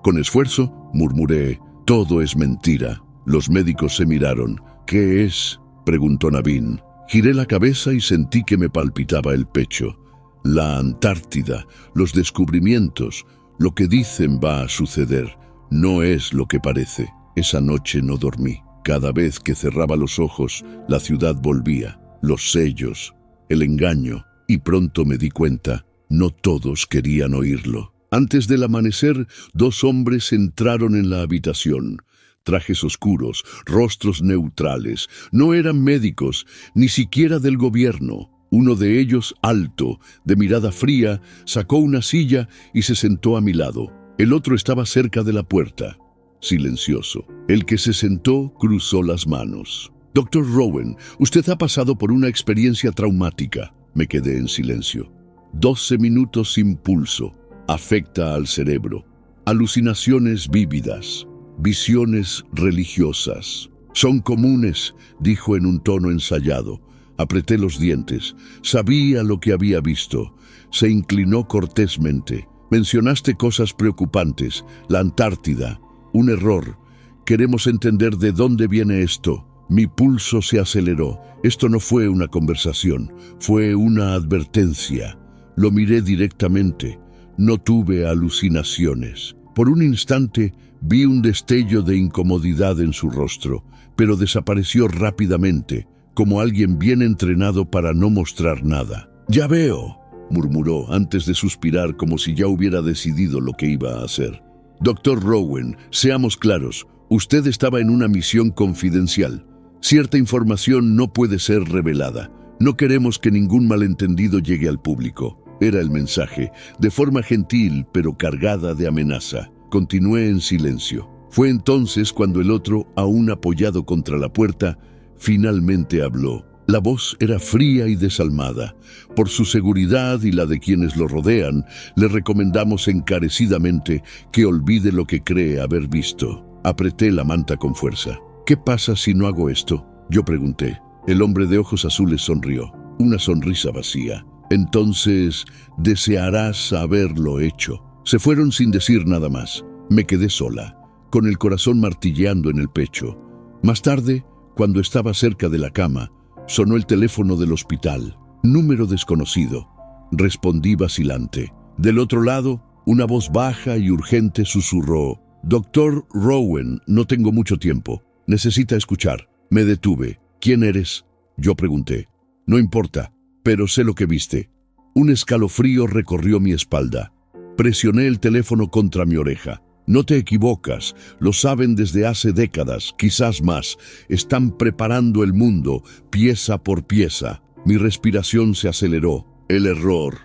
Con esfuerzo, murmuré, «Todo es mentira». Los médicos se miraron. «¿Qué es?», preguntó Navin. Giré la cabeza y sentí que me palpitaba el pecho. La Antártida, los descubrimientos, lo que dicen va a suceder, no es lo que parece. Esa noche no dormí. Cada vez que cerraba los ojos, la ciudad volvía, los sellos, el engaño, y pronto me di cuenta, no todos querían oírlo. Antes del amanecer, 2 hombres entraron en la habitación. Trajes oscuros, rostros neutrales. No eran médicos, ni siquiera del gobierno. Uno de ellos, alto, de mirada fría, sacó una silla y se sentó a mi lado. El otro estaba cerca de la puerta, silencioso. El que se sentó cruzó las manos. «Doctor Rowan, usted ha pasado por una experiencia traumática». Me quedé en silencio. 12 minutos sin pulso. Afecta al cerebro. Alucinaciones vívidas. Visiones religiosas. «Son comunes», dijo en un tono ensayado. Apreté los dientes. Sabía lo que había visto. Se inclinó cortésmente. «Mencionaste cosas preocupantes. La Antártida. Un error. Queremos entender de dónde viene esto». Mi pulso se aceleró. Esto no fue una conversación, fue una advertencia. Lo miré directamente. No tuve alucinaciones. Por un instante vi un destello de incomodidad en su rostro, pero desapareció rápidamente, como alguien bien entrenado para no mostrar nada. «Ya veo», murmuró antes de suspirar como si ya hubiera decidido lo que iba a hacer. «Doctor Rowan, seamos claros, usted estaba en una misión confidencial. Cierta información no puede ser revelada. No queremos que ningún malentendido llegue al público». Era el mensaje, de forma gentil pero cargada de amenaza. Continué en silencio. Fue entonces cuando el otro, aún apoyado contra la puerta, finalmente habló. La voz era fría y desalmada. Por su seguridad y la de quienes lo rodean, le recomendamos encarecidamente que olvide lo que cree haber visto. Apreté la manta con fuerza. «¿Qué pasa si no hago esto?», yo pregunté. El hombre de ojos azules sonrió, una sonrisa vacía. «Entonces, desearás haberlo hecho». Se fueron sin decir nada más. Me quedé sola, con el corazón martilleando en el pecho. Más tarde, cuando estaba cerca de la cama, sonó el teléfono del hospital. Número desconocido. Respondí vacilante. Del otro lado, una voz baja y urgente susurró. «Doctor Rowan, no tengo mucho tiempo. Necesita escuchar». Me detuve. «¿Quién eres?», yo pregunté. «No importa, pero sé lo que viste». Un escalofrío recorrió mi espalda. Presioné el teléfono contra mi oreja. «No te equivocas, lo saben desde hace décadas, quizás más. Están preparando el mundo, pieza por pieza». Mi respiración se aceleró. «El error»,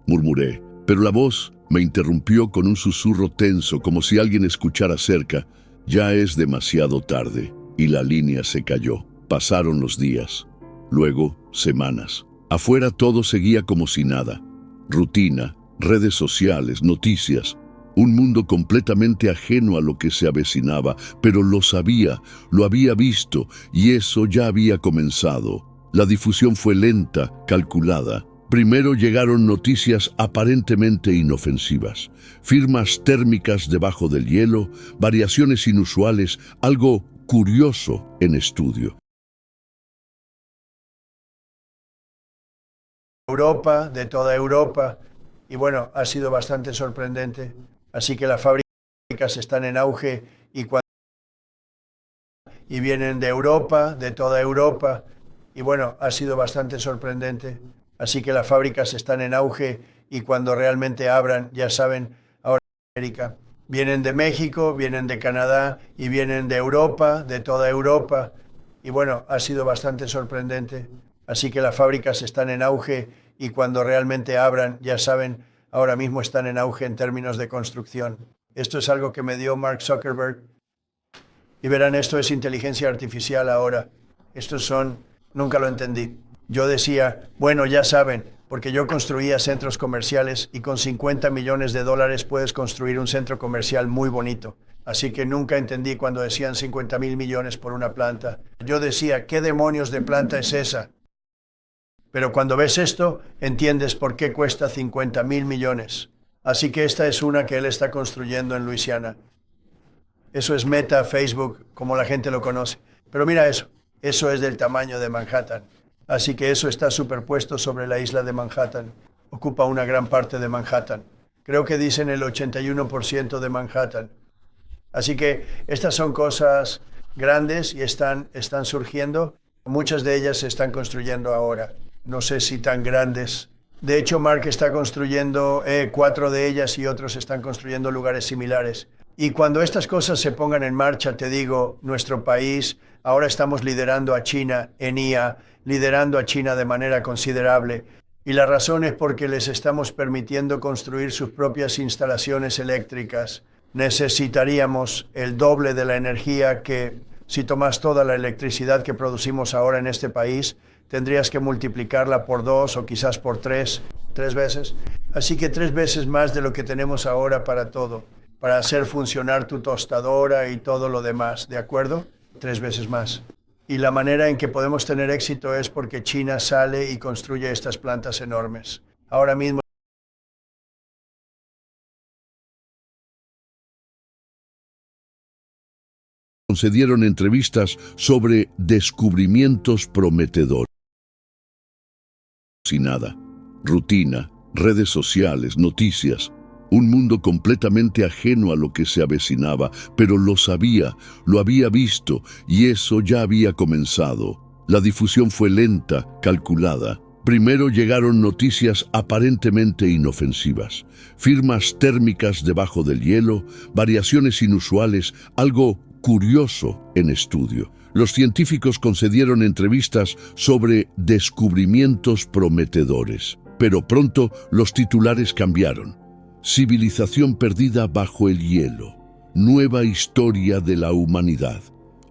murmuré, pero la voz Me interrumpió con un susurro tenso, como si alguien escuchara cerca. Ya es demasiado tarde, y la línea se cayó. Pasaron los días, luego semanas. Afuera todo seguía como si nada. Rutina, redes sociales, noticias. Un mundo completamente ajeno a lo que se avecinaba, pero lo sabía, lo había visto, y eso ya había comenzado. La difusión fue lenta, calculada. Primero llegaron noticias aparentemente inofensivas, firmas térmicas debajo del hielo, variaciones inusuales, algo curioso en estudio. Europa, de toda Europa, y bueno, ha sido bastante sorprendente. Así que las fábricas están en auge y vienen de Europa, de toda Europa, y bueno, ha sido bastante sorprendente. Así que las fábricas están en auge y cuando realmente abran, ya saben, ahora en América. Vienen de México, vienen de Canadá y vienen de Europa, de toda Europa. Y bueno, ha sido bastante sorprendente. Así que las fábricas están en auge y cuando realmente abran, ya saben, ahora mismo están en auge en términos de construcción. Esto es algo que me dio Mark Zuckerberg. Y verán, esto es inteligencia artificial ahora. Nunca lo entendí. Yo decía, bueno, ya saben, porque yo construía centros comerciales y con 50 millones de dólares puedes construir un centro comercial muy bonito. Así que nunca entendí cuando decían 50.000 millones por una planta. Yo decía, ¿qué demonios de planta es esa? Pero cuando ves esto, entiendes por qué cuesta 50.000 millones. Así que esta es una que él está construyendo en Luisiana. Eso es Meta, Facebook, como la gente lo conoce. Pero mira eso, eso es del tamaño de Manhattan. Así que eso está superpuesto sobre la isla de Manhattan. Ocupa una gran parte de Manhattan. Creo que dicen el 81% de Manhattan. Así que estas son cosas grandes y están surgiendo. Muchas de ellas se están construyendo ahora. No sé si tan grandes. De hecho, Mark está construyendo 4 de ellas y otros están construyendo lugares similares. Y cuando estas cosas se pongan en marcha, te digo, nuestro país, ahora estamos liderando a China en IA, liderando a China de manera considerable. Y la razón es porque les estamos permitiendo construir sus propias instalaciones eléctricas. Necesitaríamos el doble de la energía que, si tomas toda la electricidad que producimos ahora en este país, tendrías que multiplicarla por 2 o quizás por 3 veces. Así que 3 veces más de lo que tenemos ahora para todo, para hacer funcionar tu tostadora y todo lo demás, ¿de acuerdo? 3 veces más. Y la manera en que podemos tener éxito es porque China sale y construye estas plantas enormes. Ahora mismo concedieron entrevistas sobre descubrimientos prometedores. Sin nada. Rutina, redes sociales, noticias. Un mundo completamente ajeno a lo que se avecinaba, pero lo sabía, lo había visto, y eso ya había comenzado. La difusión fue lenta, calculada. Primero llegaron noticias aparentemente inofensivas, firmas térmicas debajo del hielo, variaciones inusuales, algo curioso en estudio. Los científicos concedieron entrevistas sobre descubrimientos prometedores, pero pronto los titulares cambiaron. Civilización perdida bajo el hielo. Nueva historia de la humanidad.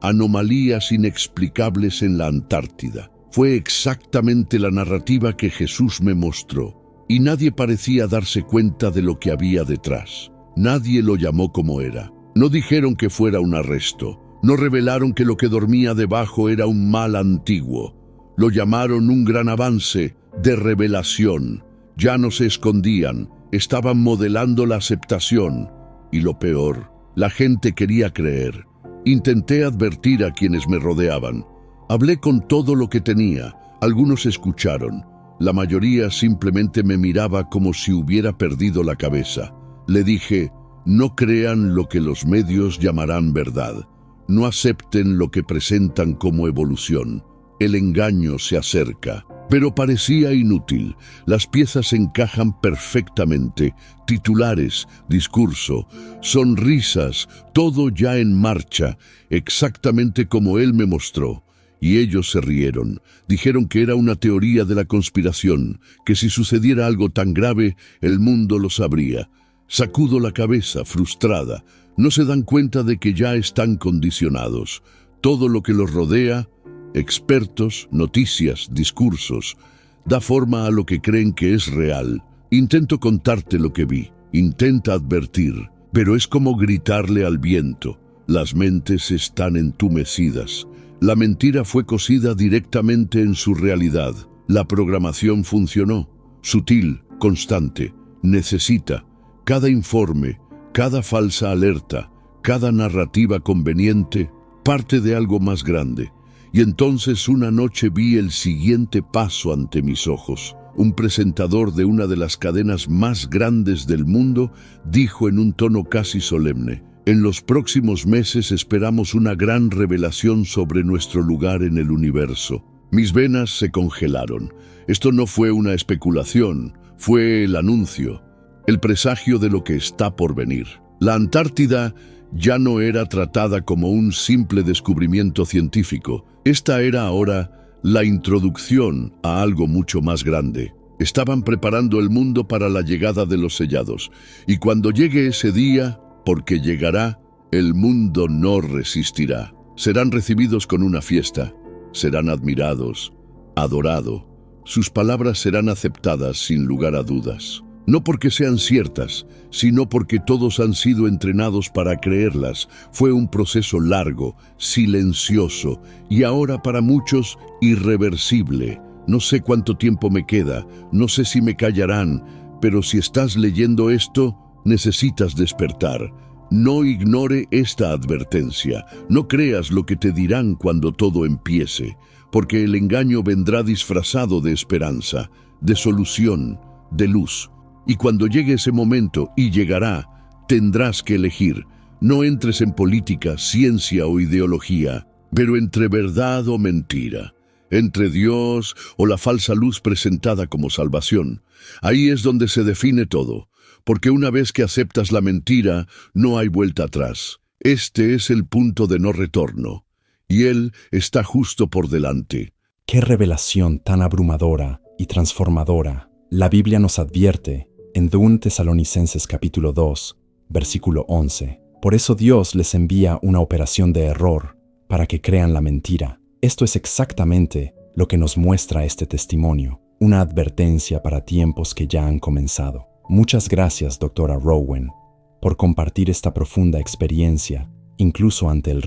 Anomalías inexplicables en la Antártida. Fue exactamente la narrativa que Jesús me mostró, y nadie parecía darse cuenta de lo que había detrás. Nadie lo llamó como era. No dijeron que fuera un arresto. No revelaron que lo que dormía debajo era un mal antiguo. Lo llamaron un gran avance de revelación. Ya no se escondían, estaban modelando la aceptación. Y lo peor, la gente quería creer. Intenté advertir a quienes me rodeaban. Hablé con todo lo que tenía. Algunos escucharon. La mayoría simplemente me miraba como si hubiera perdido la cabeza. Le dije, no crean lo que los medios llamarán verdad. No acepten lo que presentan como evolución. El engaño se acerca. Pero parecía inútil. Las piezas encajan perfectamente. Titulares, discurso, sonrisas, todo ya en marcha, exactamente como él me mostró. Y ellos se rieron. Dijeron que era una teoría de la conspiración, que si sucediera algo tan grave, el mundo lo sabría. Sacudo la cabeza, frustrada. No se dan cuenta de que ya están condicionados. Todo lo que los rodea, expertos, noticias, discursos, da forma a lo que creen que es real. Intento contarte lo que vi, intenta advertir, pero es como gritarle al viento. Las mentes están entumecidas. La mentira fue cosida directamente en su realidad. La programación funcionó, sutil, constante. Necesita cada informe, cada falsa alerta, cada narrativa conveniente, parte de algo más grande. Y entonces una noche vi el siguiente paso ante mis ojos. Un presentador de una de las cadenas más grandes del mundo dijo en un tono casi solemne: en los próximos meses esperamos una gran revelación sobre nuestro lugar en el universo. Mis venas se congelaron. Esto no fue una especulación, fue el anuncio, el presagio de lo que está por venir. La Antártida ya no era tratada como un simple descubrimiento científico. Esta era ahora la introducción a algo mucho más grande. Estaban preparando el mundo para la llegada de los sellados. Y cuando llegue ese día, porque llegará, el mundo no resistirá. Serán recibidos con una fiesta. Serán admirados, adorados. Sus palabras serán aceptadas sin lugar a dudas. No porque sean ciertas, sino porque todos han sido entrenados para creerlas. Fue un proceso largo, silencioso y ahora para muchos irreversible. No sé cuánto tiempo me queda, no sé si me callarán, pero si estás leyendo esto, necesitas despertar. No ignore esta advertencia. No creas lo que te dirán cuando todo empiece, porque el engaño vendrá disfrazado de esperanza, de solución, de luz. Y cuando llegue ese momento, y llegará, tendrás que elegir. No entres en política, ciencia o ideología, pero entre verdad o mentira, entre Dios o la falsa luz presentada como salvación. Ahí es donde se define todo, porque una vez que aceptas la mentira, no hay vuelta atrás. Este es el punto de no retorno, y Él está justo por delante. ¡Qué revelación tan abrumadora y transformadora! La Biblia nos advierte en 2 Tesalonicenses capítulo 2, versículo 11. Por eso Dios les envía una operación de error para que crean la mentira. Esto es exactamente lo que nos muestra este testimonio, una advertencia para tiempos que ya han comenzado. Muchas gracias, doctora Rowan, por compartir esta profunda experiencia, incluso ante el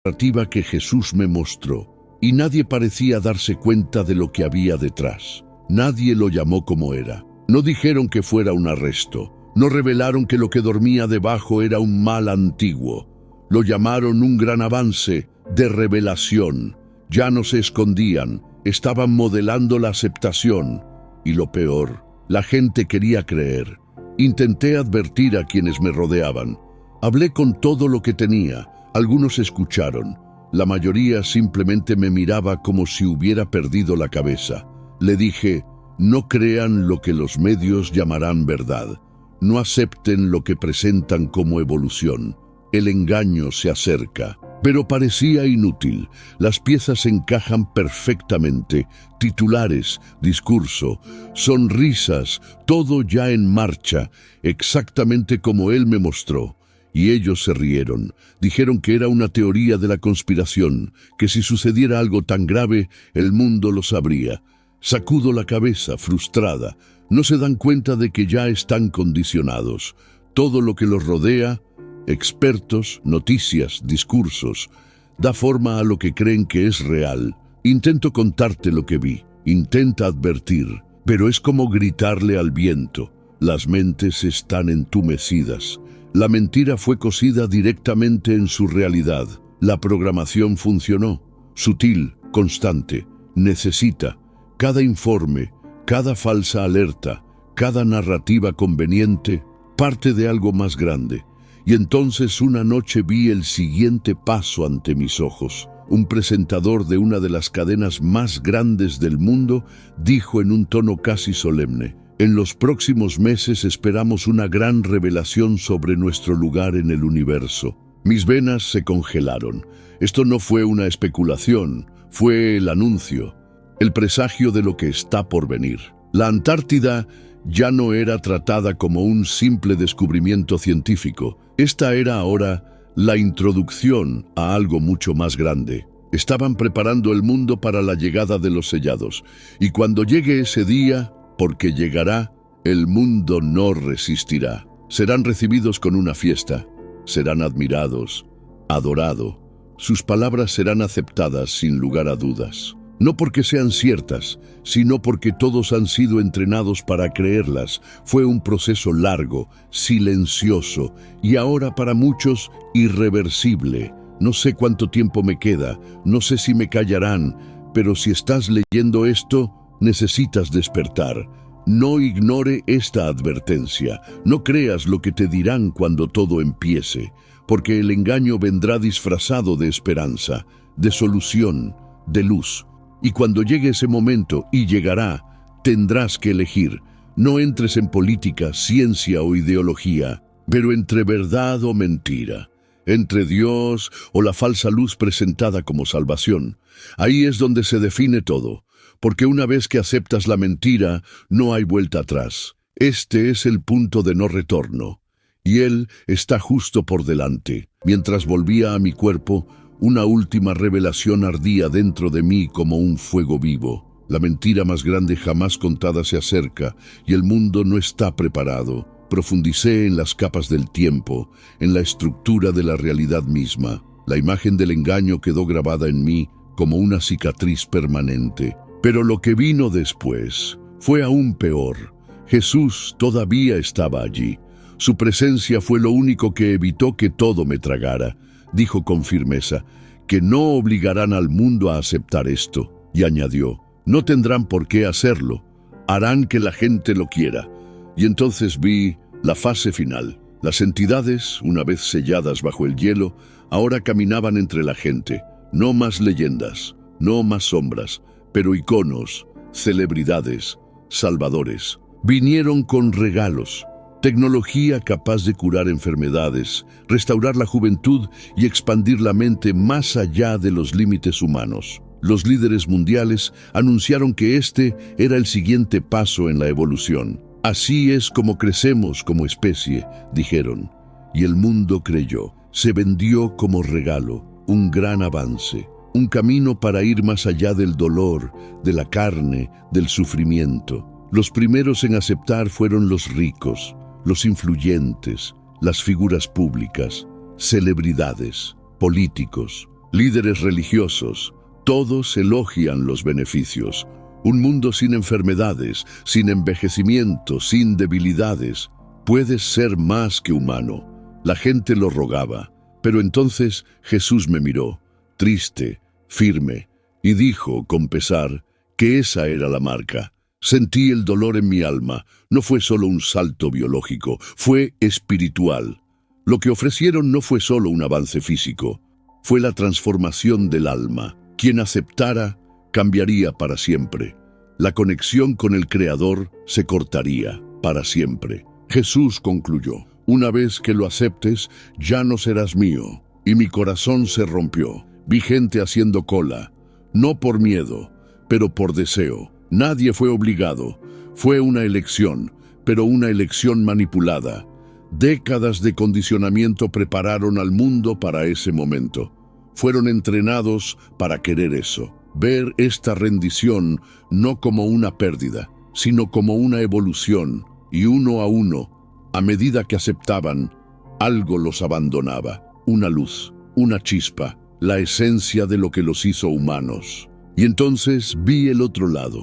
Narrativa que Jesús me mostró, y nadie parecía darse cuenta de lo que había detrás. Nadie lo llamó como era. No dijeron que fuera un arresto. No revelaron que lo que dormía debajo era un mal antiguo. Lo llamaron un gran avance de revelación. Ya no se escondían, estaban modelando la aceptación. Y lo peor, la gente quería creer. Intenté advertir a quienes me rodeaban. Hablé con todo lo que tenía. Algunos escucharon. La mayoría simplemente me miraba como si hubiera perdido la cabeza. Le dije: no crean lo que los medios llamarán verdad. No acepten lo que presentan como evolución. El engaño se acerca. Pero parecía inútil. Las piezas encajan perfectamente. Titulares, discurso, sonrisas, todo ya en marcha, exactamente como él me mostró. Y ellos se rieron. Dijeron que era una teoría de la conspiración, que si sucediera algo tan grave, el mundo lo sabría. Sacudo la cabeza, frustrada. No se dan cuenta de que ya están condicionados. Todo lo que los rodea, expertos, noticias, discursos, da forma a lo que creen que es real. Intento contarte lo que vi, intenta advertir, pero es como gritarle al viento. Las mentes están entumecidas. La mentira fue cosida directamente en su realidad. La programación funcionó, sutil, constante. Necesita cada informe, cada falsa alerta, cada narrativa conveniente, parte de algo más grande. Y entonces una noche vi el siguiente paso ante mis ojos. Un presentador de una de las cadenas más grandes del mundo dijo en un tono casi solemne: en los próximos meses esperamos una gran revelación sobre nuestro lugar en el universo. Mis venas se congelaron. Esto no fue una especulación, fue el anuncio, el presagio de lo que está por venir. La Antártida ya no era tratada como un simple descubrimiento científico. Esta era ahora la introducción a algo mucho más grande. Estaban preparando el mundo para la llegada de los sellados, y cuando llegue ese día, porque llegará, el mundo no resistirá. Serán recibidos con una fiesta, serán admirados, adorados. Sus palabras serán aceptadas sin lugar a dudas. No porque sean ciertas, sino porque todos han sido entrenados para creerlas. Fue un proceso largo, silencioso y ahora para muchos irreversible. No sé cuánto tiempo me queda, no sé si me callarán, pero si estás leyendo esto, necesitas despertar. No ignore esta advertencia. No creas lo que te dirán cuando todo empiece, porque el engaño vendrá disfrazado de esperanza, de solución, de luz. Y cuando llegue ese momento, y llegará, tendrás que elegir. No entres en política, ciencia o ideología, pero entre verdad o mentira, entre Dios o la falsa luz presentada como salvación. Ahí es donde se define todo, porque una vez que aceptas la mentira, no hay vuelta atrás. Este es el punto de no retorno, y Él está justo por delante. Mientras volvía a mi cuerpo, una última revelación ardía dentro de mí como un fuego vivo. La mentira más grande jamás contada se acerca, y el mundo no está preparado. Profundicé en las capas del tiempo, en la estructura de la realidad misma. La imagen del engaño quedó grabada en mí como una cicatriz permanente. Pero lo que vino después fue aún peor. Jesús todavía estaba allí. Su presencia fue lo único que evitó que todo me tragara. Dijo con firmeza que no obligarán al mundo a aceptar esto, y añadió, no tendrán por qué hacerlo, harán que la gente lo quiera. Y entonces vi la fase final. Las entidades, una vez selladas bajo el hielo, ahora caminaban entre la gente. No más leyendas, no más sombras, pero iconos, celebridades, salvadores. Vinieron con regalos, tecnología capaz de curar enfermedades, restaurar la juventud y expandir la mente más allá de los límites humanos. Los líderes mundiales anunciaron que este era el siguiente paso en la evolución. Así es como crecemos como especie, dijeron, y el mundo creyó. Se vendió como regalo, un gran avance, un camino para ir más allá del dolor, de la carne, del sufrimiento. Los primeros en aceptar fueron los ricos, los influyentes, las figuras públicas, celebridades, políticos, líderes religiosos. Todos elogian los beneficios. Un mundo sin enfermedades, sin envejecimiento, sin debilidades. Puedes ser más que humano. La gente lo rogaba. Pero entonces Jesús me miró, triste, firme, y dijo con pesar que esa era la marca. Sentí el dolor en mi alma. No fue solo un salto biológico, fue espiritual. Lo que ofrecieron no fue solo un avance físico, fue la transformación del alma. Quien aceptara, cambiaría para siempre. La conexión con el Creador se cortaría para siempre. Jesús concluyó, una vez que lo aceptes, ya no serás mío. Y mi corazón se rompió. Vi gente haciendo cola, no por miedo, pero por deseo. Nadie fue obligado. Fue una elección, pero una elección manipulada. Décadas de condicionamiento prepararon al mundo para ese momento. Fueron entrenados para querer eso. Ver esta rendición no como una pérdida, sino como una evolución, y uno a uno, a medida que aceptaban, algo los abandonaba. Una luz, una chispa, la esencia de lo que los hizo humanos. Y entonces vi el otro lado.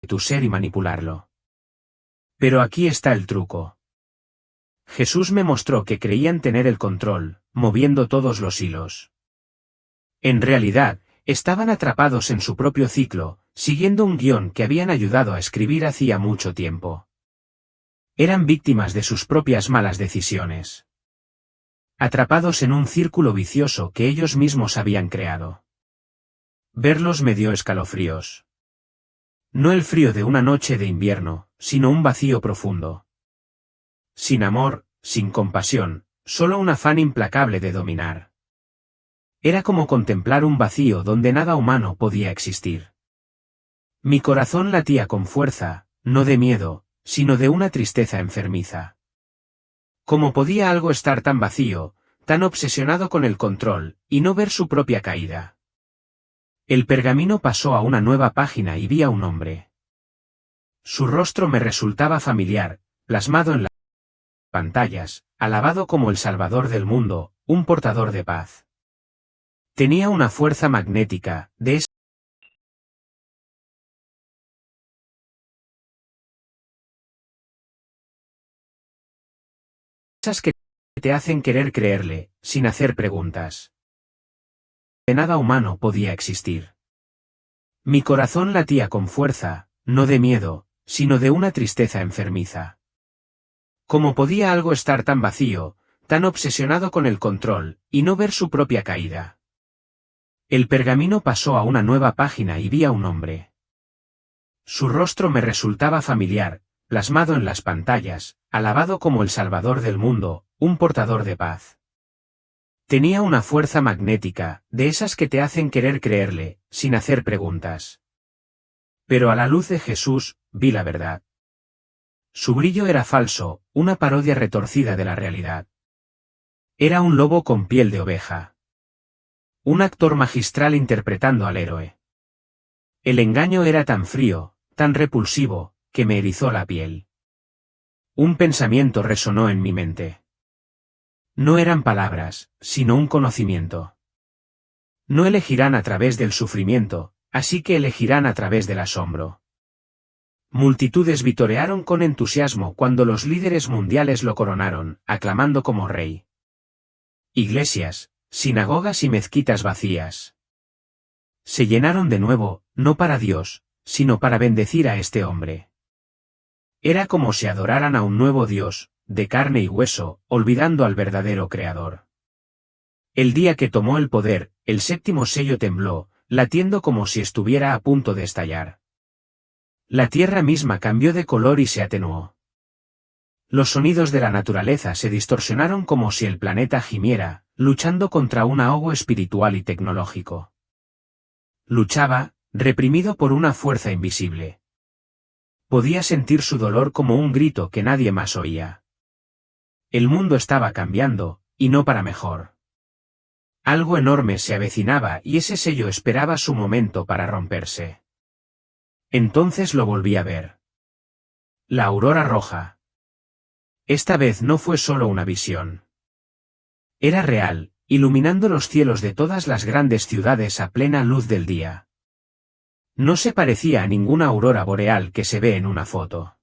Tu ser y manipularlo. Pero aquí está el truco. Jesús me mostró que creían tener el control, moviendo todos los hilos. En realidad, estaban atrapados en su propio ciclo, siguiendo un guión que habían ayudado a escribir hacía mucho tiempo. Eran víctimas de sus propias malas decisiones. Atrapados en un círculo vicioso que ellos mismos habían creado. Verlos me dio escalofríos. No el frío de una noche de invierno, sino un vacío profundo. Sin amor, sin compasión, solo un afán implacable de dominar. Era como contemplar un vacío donde nada humano podía existir. Mi corazón latía con fuerza, no de miedo, sino de una tristeza enfermiza. ¿Cómo podía algo estar tan vacío, tan obsesionado con el control, y no ver su propia caída? El pergamino pasó a una nueva página y vi a un hombre. Su rostro me resultaba familiar, plasmado en las pantallas, alabado como el Salvador del mundo, un portador de paz. Tenía una fuerza magnética, de esas que te hacen querer creerle, sin hacer preguntas. De nada humano podía existir. Mi corazón latía con fuerza, no de miedo, sino de una tristeza enfermiza. ¿Cómo podía algo estar tan vacío, tan obsesionado con el control, y no ver su propia caída? El pergamino pasó a una nueva página y vi a un hombre. Su rostro me resultaba familiar, plasmado en las pantallas, alabado como el Salvador del mundo, un portador de paz. Tenía una fuerza magnética, de esas que te hacen querer creerle, sin hacer preguntas. Pero a la luz de Jesús, vi la verdad. Su brillo era falso, una parodia retorcida de la realidad. Era un lobo con piel de oveja. Un actor magistral interpretando al héroe. El engaño era tan frío, tan repulsivo, que me erizó la piel. Un pensamiento resonó en mi mente. No eran palabras, sino un conocimiento. No elegirán a través del sufrimiento, así que elegirán a través del asombro. Multitudes vitorearon con entusiasmo cuando los líderes mundiales lo coronaron, aclamando como rey. Iglesias, sinagogas y mezquitas vacías se llenaron de nuevo, no para Dios, sino para bendecir a este hombre. Era como si adoraran a un nuevo Dios, de carne y hueso, olvidando al verdadero Creador. El día que tomó el poder, el séptimo sello tembló, latiendo como si estuviera a punto de estallar. La tierra misma cambió de color y se atenuó. Los sonidos de la naturaleza se distorsionaron como si el planeta gimiera, luchando contra un ahogo espiritual y tecnológico. Luchaba, reprimido por una fuerza invisible. Podía sentir su dolor como un grito que nadie más oía. El mundo estaba cambiando, y no para mejor. Algo enorme se avecinaba y ese sello esperaba su momento para romperse. Entonces lo volví a ver. La aurora roja. Esta vez no fue solo una visión. Era real, iluminando los cielos de todas las grandes ciudades a plena luz del día. No se parecía a ninguna aurora boreal que se ve en una foto.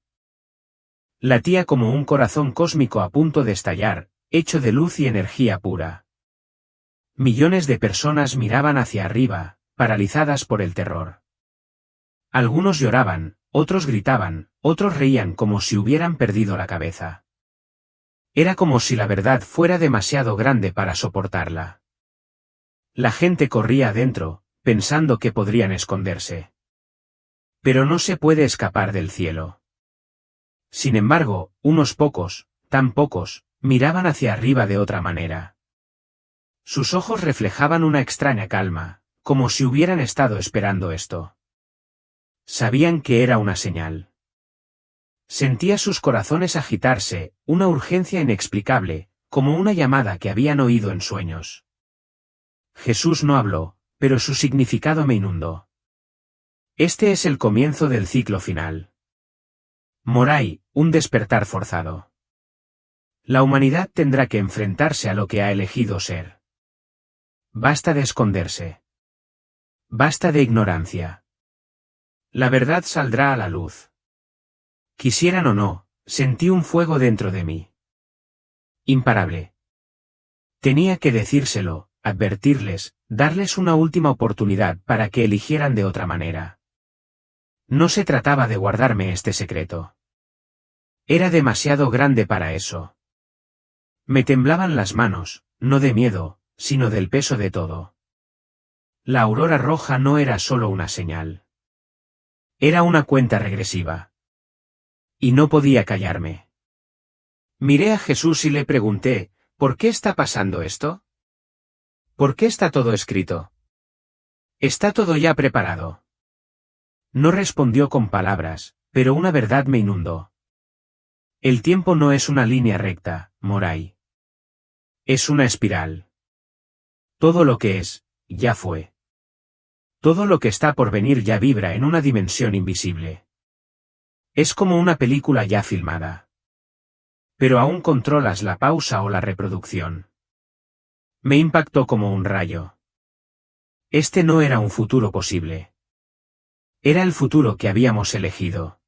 Latía como un corazón cósmico a punto de estallar, hecho de luz y energía pura. Millones de personas miraban hacia arriba, paralizadas por el terror. Algunos lloraban, otros gritaban, otros reían como si hubieran perdido la cabeza. Era como si la verdad fuera demasiado grande para soportarla. La gente corría adentro, pensando que podrían esconderse. Pero no se puede escapar del cielo. Sin embargo, unos pocos, tan pocos, miraban hacia arriba de otra manera. Sus ojos reflejaban una extraña calma, como si hubieran estado esperando esto. Sabían que era una señal. Sentía sus corazones agitarse, una urgencia inexplicable, como una llamada que habían oído en sueños. Jesús no habló, pero su significado me inundó. Este es el comienzo del ciclo final. Moray, un despertar forzado. La humanidad tendrá que enfrentarse a lo que ha elegido ser. Basta de esconderse. Basta de ignorancia. La verdad saldrá a la luz. Quisieran o no, sentí un fuego dentro de mí. Imparable. Tenía que decírselo, advertirles, darles una última oportunidad para que eligieran de otra manera. No se trataba de guardarme este secreto. Era demasiado grande para eso. Me temblaban las manos, no de miedo, sino del peso de todo. La aurora roja no era solo una señal. Era una cuenta regresiva. Y no podía callarme. Miré a Jesús y le pregunté, ¿por qué está pasando esto? ¿Por qué está todo escrito? ¿Está todo ya preparado? No respondió con palabras, Pero una verdad me inundó. El tiempo no es una línea recta, Moray. Es una espiral. Todo lo que es, ya fue. Todo lo que está por venir ya vibra en una dimensión invisible. Es como una película ya filmada. Pero aún controlas la pausa o la reproducción. Me impactó como un rayo. Este no era un futuro posible. Era el futuro que habíamos elegido.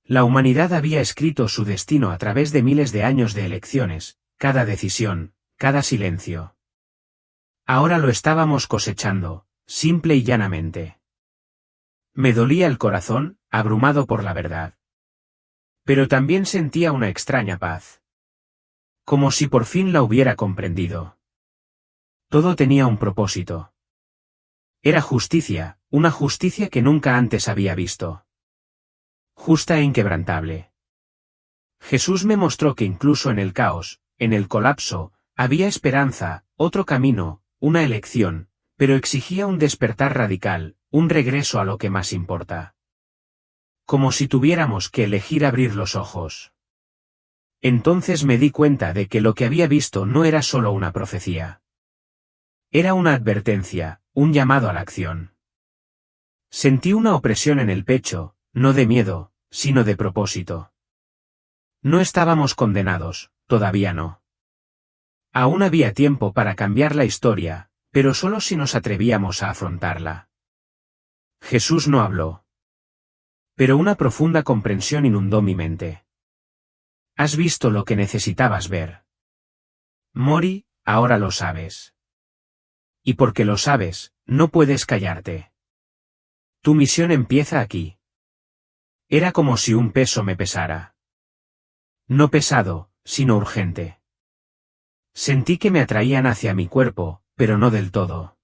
La humanidad había escrito su destino a través de miles de años de elecciones, cada decisión, cada silencio. Ahora lo estábamos cosechando, simple y llanamente. Me dolía el corazón, abrumado por la verdad. Pero también sentía una extraña paz. Como si por fin la hubiera comprendido. Todo tenía un propósito. Era justicia, una justicia que nunca antes había visto. Justa e inquebrantable. Jesús me mostró que incluso en el caos, en el colapso, había esperanza, otro camino, una elección, pero exigía un despertar radical, un regreso a lo que más importa. Como si tuviéramos que elegir abrir los ojos. Entonces me di cuenta de que lo que había visto no era solo una profecía. Era una advertencia, un llamado a la acción. Sentí una opresión en el pecho, no de miedo, sino de propósito. No estábamos condenados, todavía no. Aún había tiempo para cambiar la historia, pero solo si nos atrevíamos a afrontarla. Jesús no habló. Pero una profunda comprensión inundó mi mente. Has visto lo que necesitabas ver. Mori, ahora lo sabes. Y porque lo sabes, no puedes callarte. Tu misión empieza aquí. Era como si un peso me pesara. No pesado, sino urgente. Sentí que me atraían hacia mi cuerpo, pero no del todo.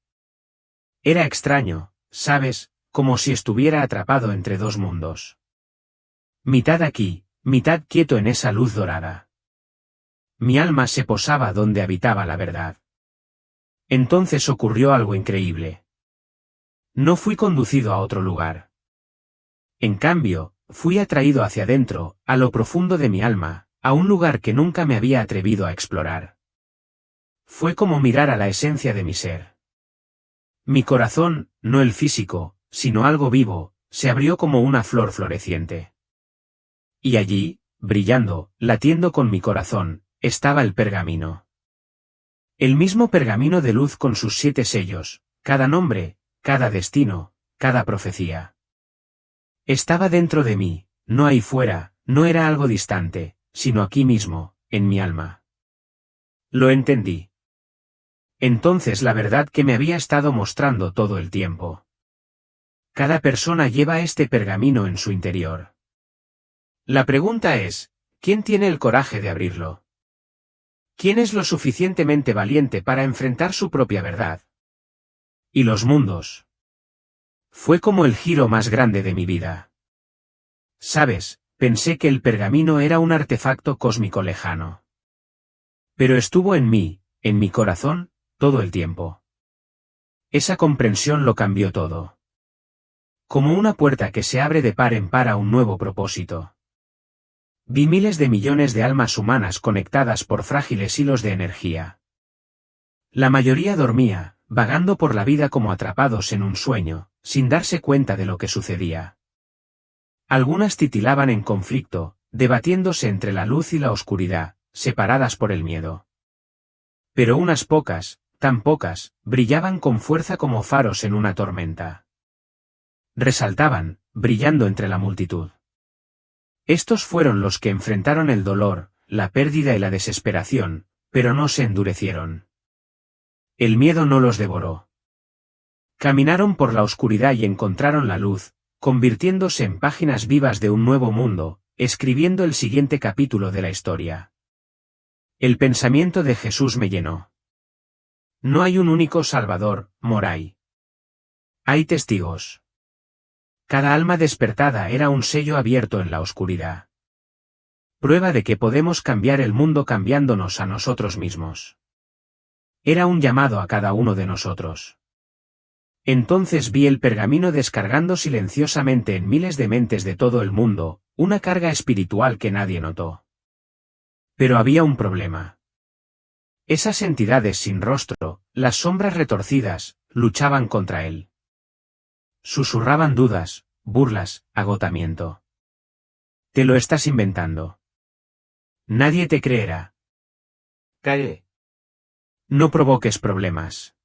Era extraño, ¿sabes? Como si estuviera atrapado entre dos mundos. Mitad aquí, mitad quieto en esa luz dorada. Mi alma se posaba donde habitaba la verdad. Entonces ocurrió algo increíble. No fui conducido a otro lugar. En cambio, fui atraído hacia adentro, a lo profundo de mi alma, a un lugar que nunca me había atrevido a explorar. Fue como mirar a la esencia de mi ser. Mi corazón, no el físico, sino algo vivo, se abrió como una flor floreciente. Y allí, brillando, latiendo con mi corazón, estaba el pergamino. El mismo pergamino de luz con sus 7 sellos, cada nombre, cada destino, cada profecía. Estaba dentro de mí, no ahí fuera, no era algo distante, sino aquí mismo, en mi alma. Lo entendí. Entonces la verdad que me había estado mostrando todo el tiempo. Cada persona lleva este pergamino en su interior. La pregunta es, ¿quién tiene el coraje de abrirlo? ¿Quién es lo suficientemente valiente para enfrentar su propia verdad? Y los mundos. Fue como el giro más grande de mi vida. ¿Sabes? Pensé que el pergamino era un artefacto cósmico lejano. Pero estuvo en mí, en mi corazón, todo el tiempo. Esa comprensión lo cambió todo. Como una puerta que se abre de par en par a un nuevo propósito. Vi miles de millones de almas humanas conectadas por frágiles hilos de energía. La mayoría dormía, vagando por la vida como atrapados en un sueño, sin darse cuenta de lo que sucedía. Algunas titilaban en conflicto, debatiéndose entre la luz y la oscuridad, separadas por el miedo. Pero unas pocas, tan pocas, brillaban con fuerza como faros en una tormenta. Resaltaban, brillando entre la multitud. Estos fueron los que enfrentaron el dolor, la pérdida y la desesperación, pero no se endurecieron. El miedo no los devoró. Caminaron por la oscuridad y encontraron la luz, convirtiéndose en páginas vivas de un nuevo mundo, escribiendo el siguiente capítulo de la historia. El pensamiento de Jesús me llenó. No hay un único Salvador, Moray. Hay testigos. Cada alma despertada era un sello abierto en la oscuridad. Prueba de que podemos cambiar el mundo cambiándonos a nosotros mismos. Era un llamado a cada uno de nosotros. Entonces vi el pergamino descargando silenciosamente en miles de mentes de todo el mundo, una carga espiritual que nadie notó. Pero había un problema. Esas entidades sin rostro, las sombras retorcidas, luchaban contra él. Susurraban dudas, burlas, agotamiento. Te lo estás inventando. Nadie te creerá. Calle. No provoques problemas.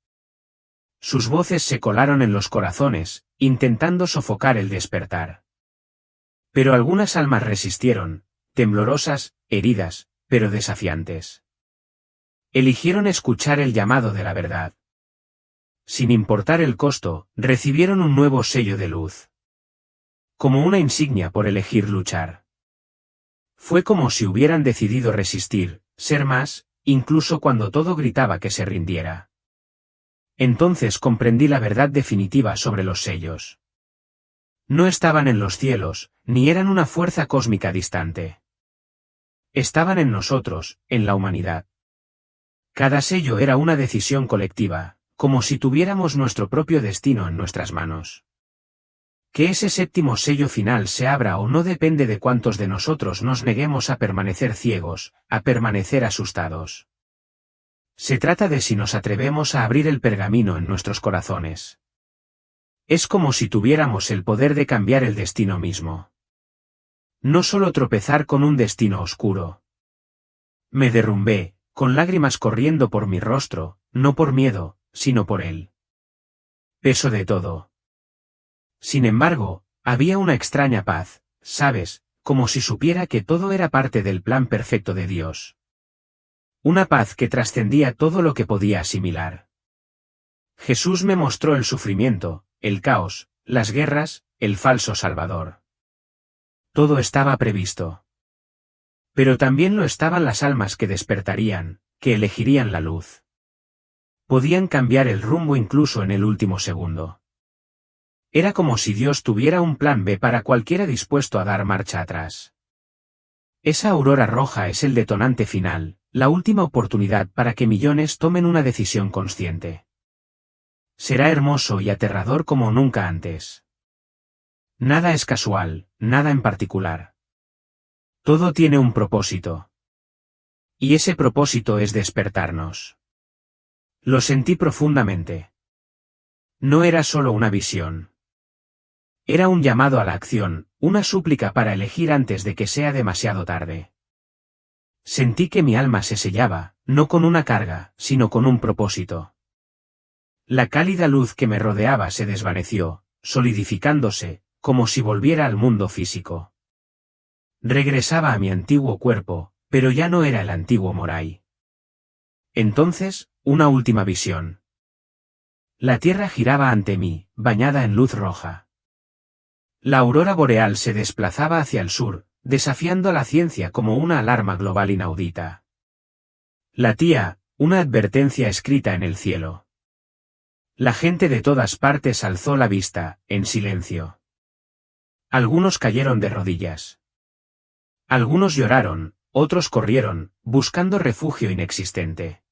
Sus voces se colaron en los corazones, intentando sofocar el despertar. Pero algunas almas resistieron, temblorosas, heridas, pero desafiantes. Eligieron escuchar el llamado de la verdad. Sin importar el costo, recibieron un nuevo sello de luz. Como una insignia por elegir luchar. Fue como si hubieran decidido resistir, ser más, incluso cuando todo gritaba que se rindiera. Entonces comprendí la verdad definitiva sobre los sellos. No estaban en los cielos, ni eran una fuerza cósmica distante. Estaban en nosotros, en la humanidad. Cada sello era una decisión colectiva, como si tuviéramos nuestro propio destino en nuestras manos. Que ese séptimo sello final se abra o no depende de cuántos de nosotros nos neguemos a permanecer ciegos, a permanecer asustados. Se trata de si nos atrevemos a abrir el pergamino en nuestros corazones. Es como si tuviéramos el poder de cambiar el destino mismo. No solo tropezar con un destino oscuro. Me derrumbé, con lágrimas corriendo por mi rostro, no por miedo, sino por él. Peso de todo. Sin embargo, había una extraña paz, ¿sabes? Como si supiera que todo era parte del plan perfecto de Dios. Una paz que trascendía todo lo que podía asimilar. Jesús me mostró el sufrimiento, el caos, las guerras, el falso Salvador. Todo estaba previsto. Pero también lo estaban las almas que despertarían, que elegirían la luz. Podían cambiar el rumbo incluso en el último segundo. Era como si Dios tuviera un plan B para cualquiera dispuesto a dar marcha atrás. Esa aurora roja es el detonante final, la última oportunidad para que millones tomen una decisión consciente. Será hermoso y aterrador como nunca antes. Nada es casual, nada en particular. Todo tiene un propósito. Y ese propósito es despertarnos. Lo sentí profundamente. No era solo una visión. Era un llamado a la acción, una súplica para elegir antes de que sea demasiado tarde. Sentí que mi alma se sellaba, no con una carga, sino con un propósito. La cálida luz que me rodeaba se desvaneció, solidificándose, como si volviera al mundo físico. Regresaba a mi antiguo cuerpo, pero ya no era el antiguo Moray. Entonces, una última visión. La tierra giraba ante mí, bañada en luz roja. La aurora boreal se desplazaba hacia el sur, desafiando a la ciencia como una alarma global inaudita. Latía, una advertencia escrita en el cielo. La gente de todas partes alzó la vista, en silencio. Algunos cayeron de rodillas. Algunos lloraron, otros corrieron, buscando refugio inexistente.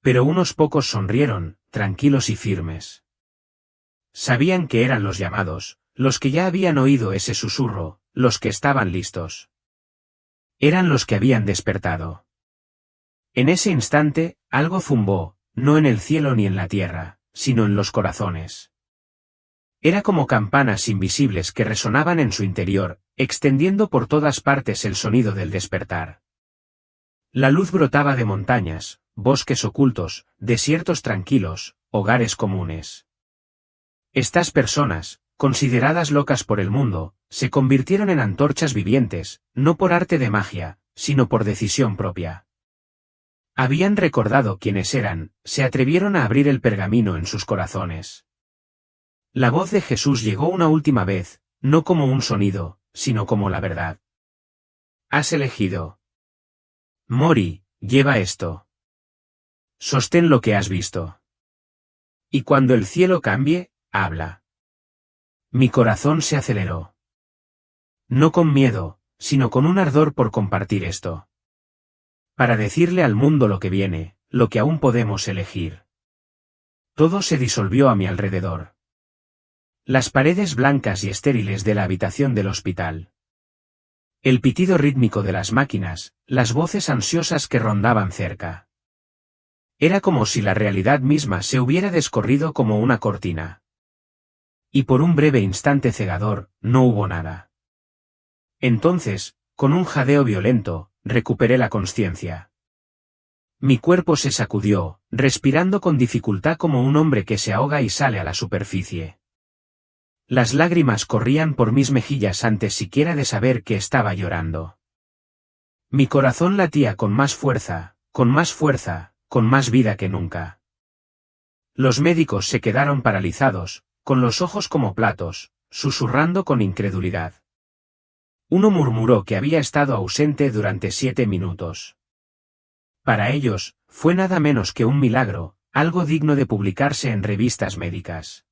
Pero unos pocos sonrieron, tranquilos y firmes. Sabían que eran los llamados, los que ya habían oído ese susurro, los que estaban listos. Eran los que habían despertado. En ese instante, algo zumbó, no en el cielo ni en la tierra, sino en los corazones. Era como campanas invisibles que resonaban en su interior, extendiendo por todas partes el sonido del despertar. La luz brotaba de montañas, bosques ocultos, desiertos tranquilos, hogares comunes. Estas personas, consideradas locas por el mundo, se convirtieron en antorchas vivientes, no por arte de magia, sino por decisión propia. Habían recordado quiénes eran, se atrevieron a abrir el pergamino en sus corazones. La voz de Jesús llegó una última vez, no como un sonido, sino como la verdad. Has elegido. Mori, lleva esto. Sostén lo que has visto. Y cuando el cielo cambie, habla. Mi corazón se aceleró. No con miedo, sino con un ardor por compartir esto. Para decirle al mundo lo que viene, lo que aún podemos elegir. Todo se disolvió a mi alrededor. Las paredes blancas y estériles de la habitación del hospital. El pitido rítmico de las máquinas, las voces ansiosas que rondaban cerca. Era como si la realidad misma se hubiera descorrido como una cortina. Y por un breve instante cegador, no hubo nada. Entonces, con un jadeo violento, recuperé la consciencia. Mi cuerpo se sacudió, respirando con dificultad como un hombre que se ahoga y sale a la superficie. Las lágrimas corrían por mis mejillas antes siquiera de saber que estaba llorando. Mi corazón latía con más fuerza, con más fuerza, con más vida que nunca. Los médicos se quedaron paralizados, con los ojos como platos, susurrando con incredulidad. Uno murmuró que había estado ausente durante 7 minutos. Para ellos, fue nada menos que un milagro, algo digno de publicarse en revistas médicas.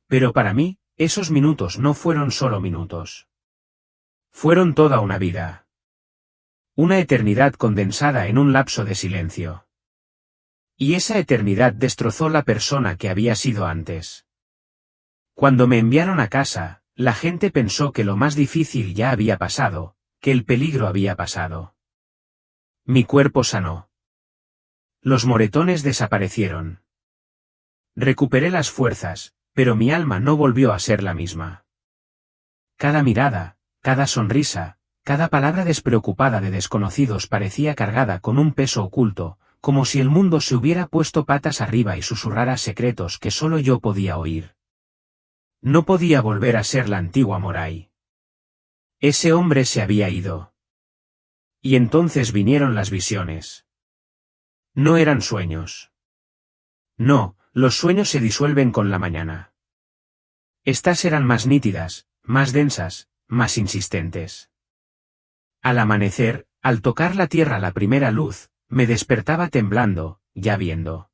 Pero para mí, esos minutos no fueron solo minutos. Fueron toda una vida. Una eternidad condensada en un lapso de silencio. Y esa eternidad destrozó la persona que había sido antes. Cuando me enviaron a casa, la gente pensó que lo más difícil ya había pasado, que el peligro había pasado. Mi cuerpo sanó. Los moretones desaparecieron. Recuperé las fuerzas, pero mi alma no volvió a ser la misma. Cada mirada, cada sonrisa, cada palabra despreocupada de desconocidos parecía cargada con un peso oculto, como si el mundo se hubiera puesto patas arriba y susurrara secretos que solo yo podía oír. No podía volver a ser la antigua Moray. Ese hombre se había ido. Y entonces vinieron las visiones. No eran sueños. No, los sueños se disuelven con la mañana. Estas eran más nítidas, más densas, más insistentes. Al amanecer, al tocar la tierra la primera luz, me despertaba temblando, ya viendo.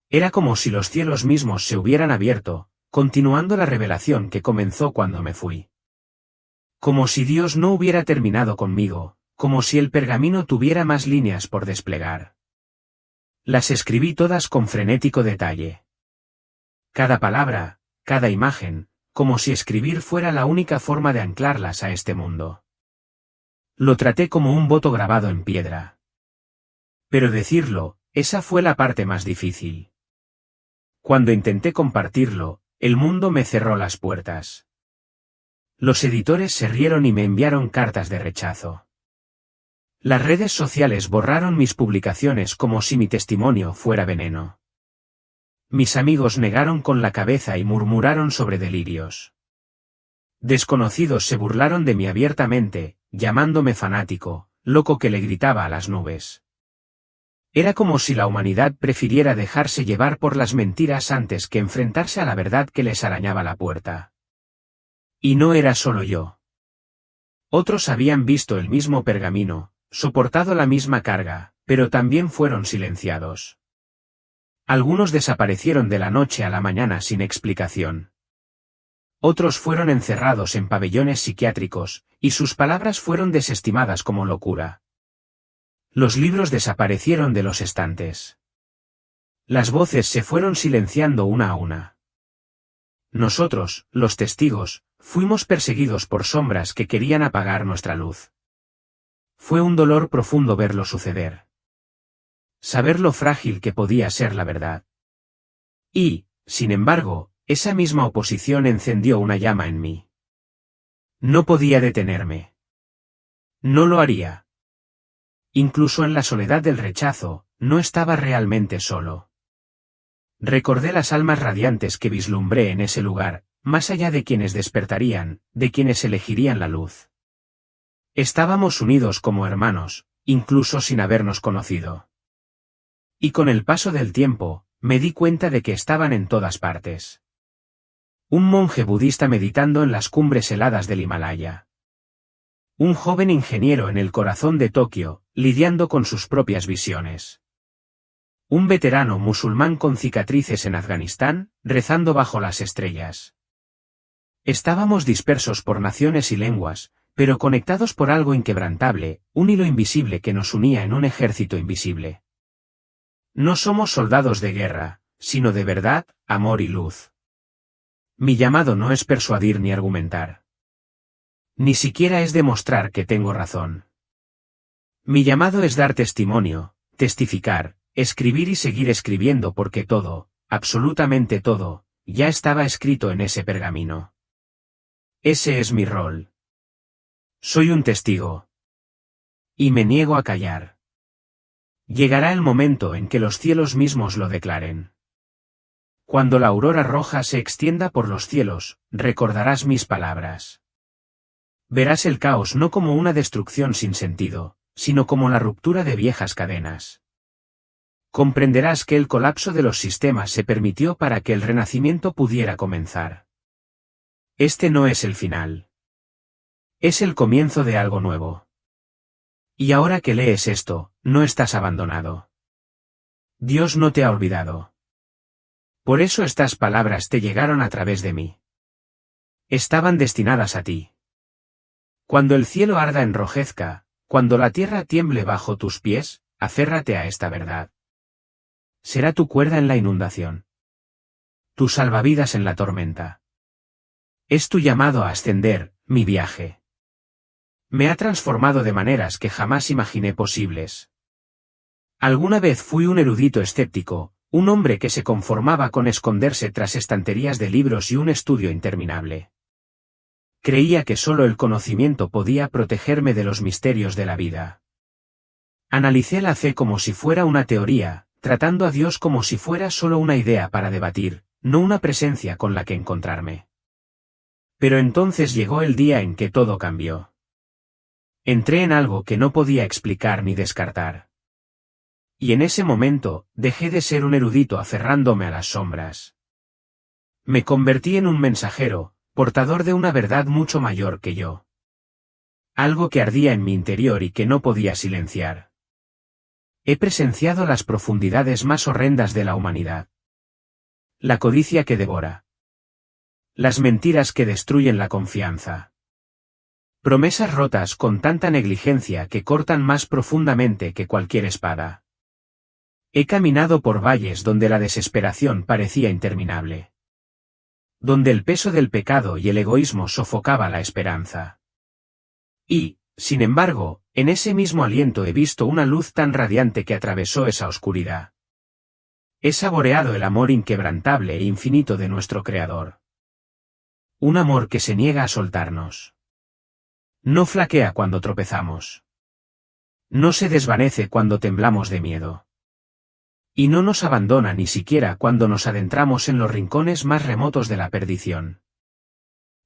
Era como si los cielos mismos se hubieran abierto, continuando la revelación que comenzó cuando me fui. Como si Dios no hubiera terminado conmigo, como si el pergamino tuviera más líneas por desplegar. Las escribí todas con frenético detalle. Cada palabra, cada imagen, como si escribir fuera la única forma de anclarlas a este mundo. Lo traté como un voto grabado en piedra. Pero decirlo, esa fue la parte más difícil. Cuando intenté compartirlo, el mundo me cerró las puertas. Los editores se rieron y me enviaron cartas de rechazo. Las redes sociales borraron mis publicaciones como si mi testimonio fuera veneno. Mis amigos negaron con la cabeza y murmuraron sobre delirios. Desconocidos se burlaron de mí abiertamente, llamándome fanático, loco que le gritaba a las nubes. Era como si la humanidad prefiriera dejarse llevar por las mentiras antes que enfrentarse a la verdad que les arañaba la puerta. Y no era solo yo. Otros habían visto el mismo pergamino, soportado la misma carga, pero también fueron silenciados. Algunos desaparecieron de la noche a la mañana sin explicación. Otros fueron encerrados en pabellones psiquiátricos, y sus palabras fueron desestimadas como locura. Los libros desaparecieron de los estantes. Las voces se fueron silenciando una a una. Nosotros, los testigos, fuimos perseguidos por sombras que querían apagar nuestra luz. Fue un dolor profundo verlo suceder. Saber lo frágil que podía ser la verdad. Y, sin embargo, esa misma oposición encendió una llama en mí. No podía detenerme. No lo haría. Incluso en la soledad del rechazo, no estaba realmente solo. Recordé las almas radiantes que vislumbré en ese lugar, más allá de quienes despertarían, de quienes elegirían la luz. Estábamos unidos como hermanos, incluso sin habernos conocido. Y con el paso del tiempo, me di cuenta de que estaban en todas partes. Un monje budista meditando en las cumbres heladas del Himalaya. Un joven ingeniero en el corazón de Tokio, lidiando con sus propias visiones. Un veterano musulmán con cicatrices en Afganistán, rezando bajo las estrellas. Estábamos dispersos por naciones y lenguas, pero conectados por algo inquebrantable, un hilo invisible que nos unía en un ejército invisible. No somos soldados de guerra, sino de verdad, amor y luz. Mi llamado no es persuadir ni argumentar. Ni siquiera es demostrar que tengo razón. Mi llamado es dar testimonio, testificar, escribir y seguir escribiendo porque todo, absolutamente todo, ya estaba escrito en ese pergamino. Ese es mi rol. Soy un testigo. Y me niego a callar. Llegará el momento en que los cielos mismos lo declaren. Cuando la aurora roja se extienda por los cielos, recordarás mis palabras. Verás el caos no como una destrucción sin sentido, sino como la ruptura de viejas cadenas. Comprenderás que el colapso de los sistemas se permitió para que el renacimiento pudiera comenzar. Este no es el final. Es el comienzo de algo nuevo. Y ahora que lees esto, no estás abandonado. Dios no te ha olvidado. Por eso estas palabras te llegaron a través de mí. Estaban destinadas a ti. Cuando el cielo arda enrojezca, cuando la tierra tiemble bajo tus pies, aférrate a esta verdad. Será tu cuerda en la inundación. Tu salvavidas en la tormenta. Es tu llamado a ascender, mi viaje. Me ha transformado de maneras que jamás imaginé posibles. Alguna vez fui un erudito escéptico, un hombre que se conformaba con esconderse tras estanterías de libros y un estudio interminable. Creía que solo el conocimiento podía protegerme de los misterios de la vida. Analicé la fe como si fuera una teoría, tratando a Dios como si fuera solo una idea para debatir, no una presencia con la que encontrarme. Pero entonces llegó el día en que todo cambió. Entré en algo que no podía explicar ni descartar. Y en ese momento, dejé de ser un erudito aferrándome a las sombras. Me convertí en un mensajero, portador de una verdad mucho mayor que yo. Algo que ardía en mi interior y que no podía silenciar. He presenciado las profundidades más horrendas de la humanidad. La codicia que devora. Las mentiras que destruyen la confianza. Promesas rotas con tanta negligencia que cortan más profundamente que cualquier espada. He caminado por valles donde la desesperación parecía interminable. Donde el peso del pecado y el egoísmo sofocaba la esperanza. Y, sin embargo, en ese mismo aliento he visto una luz tan radiante que atravesó esa oscuridad. He saboreado el amor inquebrantable e infinito de nuestro Creador. Un amor que se niega a soltarnos. No flaquea cuando tropezamos. No se desvanece cuando temblamos de miedo. Y no nos abandona ni siquiera cuando nos adentramos en los rincones más remotos de la perdición.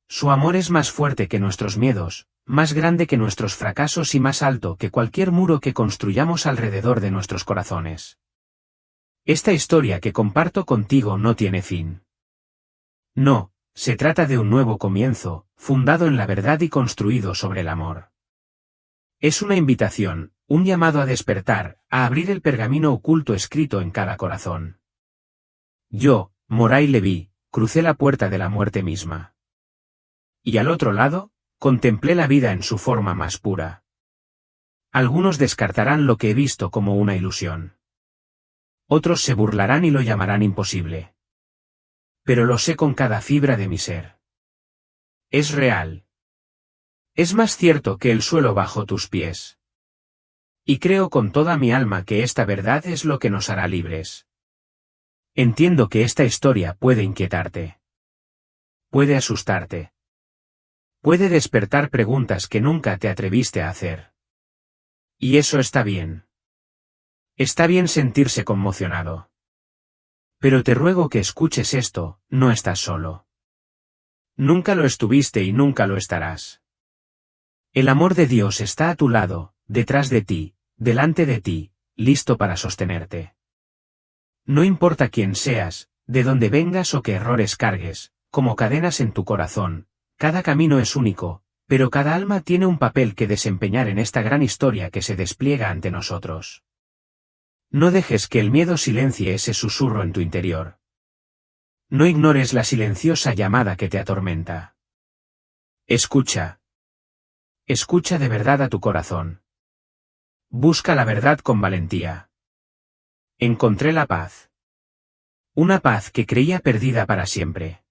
Su amor es más fuerte que nuestros miedos, más grande que nuestros fracasos y más alto que cualquier muro que construyamos alrededor de nuestros corazones. Esta historia que comparto contigo no tiene fin. No, se trata de un nuevo comienzo, fundado en la verdad y construido sobre el amor. Es una invitación, un llamado a despertar, a abrir el pergamino oculto escrito en cada corazón. Yo, Moray Leví, crucé la puerta de la muerte misma. Y al otro lado, contemplé la vida en su forma más pura. Algunos descartarán lo que he visto como una ilusión. Otros se burlarán y lo llamarán imposible. Pero lo sé con cada fibra de mi ser. Es real. Es más cierto que el suelo bajo tus pies. Y creo con toda mi alma que esta verdad es lo que nos hará libres. Entiendo que esta historia puede inquietarte. Puede asustarte. Puede despertar preguntas que nunca te atreviste a hacer. Y eso está bien. Está bien sentirse conmocionado. Pero te ruego que escuches esto, no estás solo. Nunca lo estuviste y nunca lo estarás. El amor de Dios está a tu lado, detrás de ti, delante de ti, listo para sostenerte. No importa quién seas, de dónde vengas o qué errores cargues, como cadenas en tu corazón, cada camino es único, pero cada alma tiene un papel que desempeñar en esta gran historia que se despliega ante nosotros. No dejes que el miedo silencie ese susurro en tu interior. No ignores la silenciosa llamada que te atormenta. Escucha. Escucha de verdad a tu corazón. Busca la verdad con valentía. Encontré la paz. Una paz que creía perdida para siempre.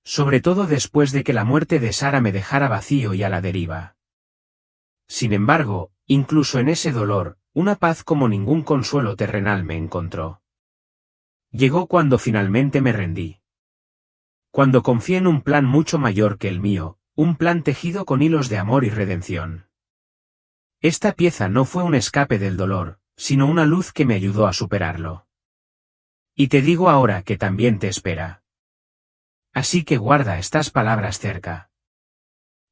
Sobre todo después de que la muerte de Sara me dejara vacío y a la deriva. Sin embargo, incluso en ese dolor, una paz como ningún consuelo terrenal me encontró. Llegó cuando finalmente me rendí. Cuando confié en un plan mucho mayor que el mío, un plan tejido con hilos de amor y redención. Esta pieza no fue un escape del dolor, sino una luz que me ayudó a superarlo. Y te digo ahora que también te espera. Así que guarda estas palabras cerca.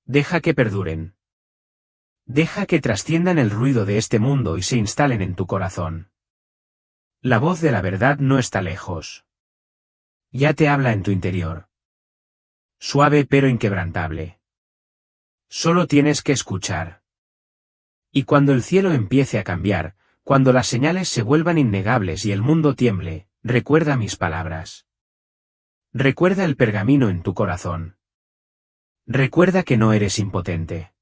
Deja que perduren. Deja que trasciendan el ruido de este mundo y se instalen en tu corazón. La voz de la verdad no está lejos. Ya te habla en tu interior. Suave pero inquebrantable. Solo tienes que escuchar. Y cuando el cielo empiece a cambiar, cuando las señales se vuelvan innegables y el mundo tiemble, recuerda mis palabras. Recuerda el pergamino en tu corazón. Recuerda que no eres impotente.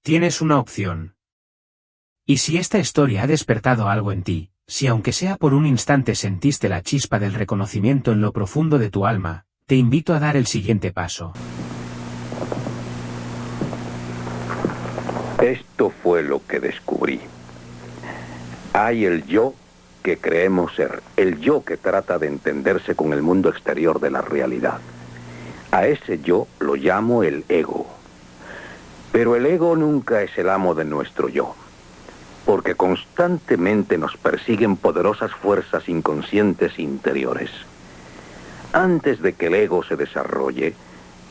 Tienes una opción. Y si esta historia ha despertado algo en ti, si aunque sea por un instante sentiste la chispa del reconocimiento en lo profundo de tu alma, te invito a dar el siguiente paso. Esto fue lo que descubrí. Hay el yo que creemos ser, el yo que trata de entenderse con el mundo exterior de la realidad. A ese yo lo llamo el ego. Pero el ego nunca es el amo de nuestro yo, porque constantemente nos persiguen poderosas fuerzas inconscientes interiores. Antes de que el ego se desarrolle,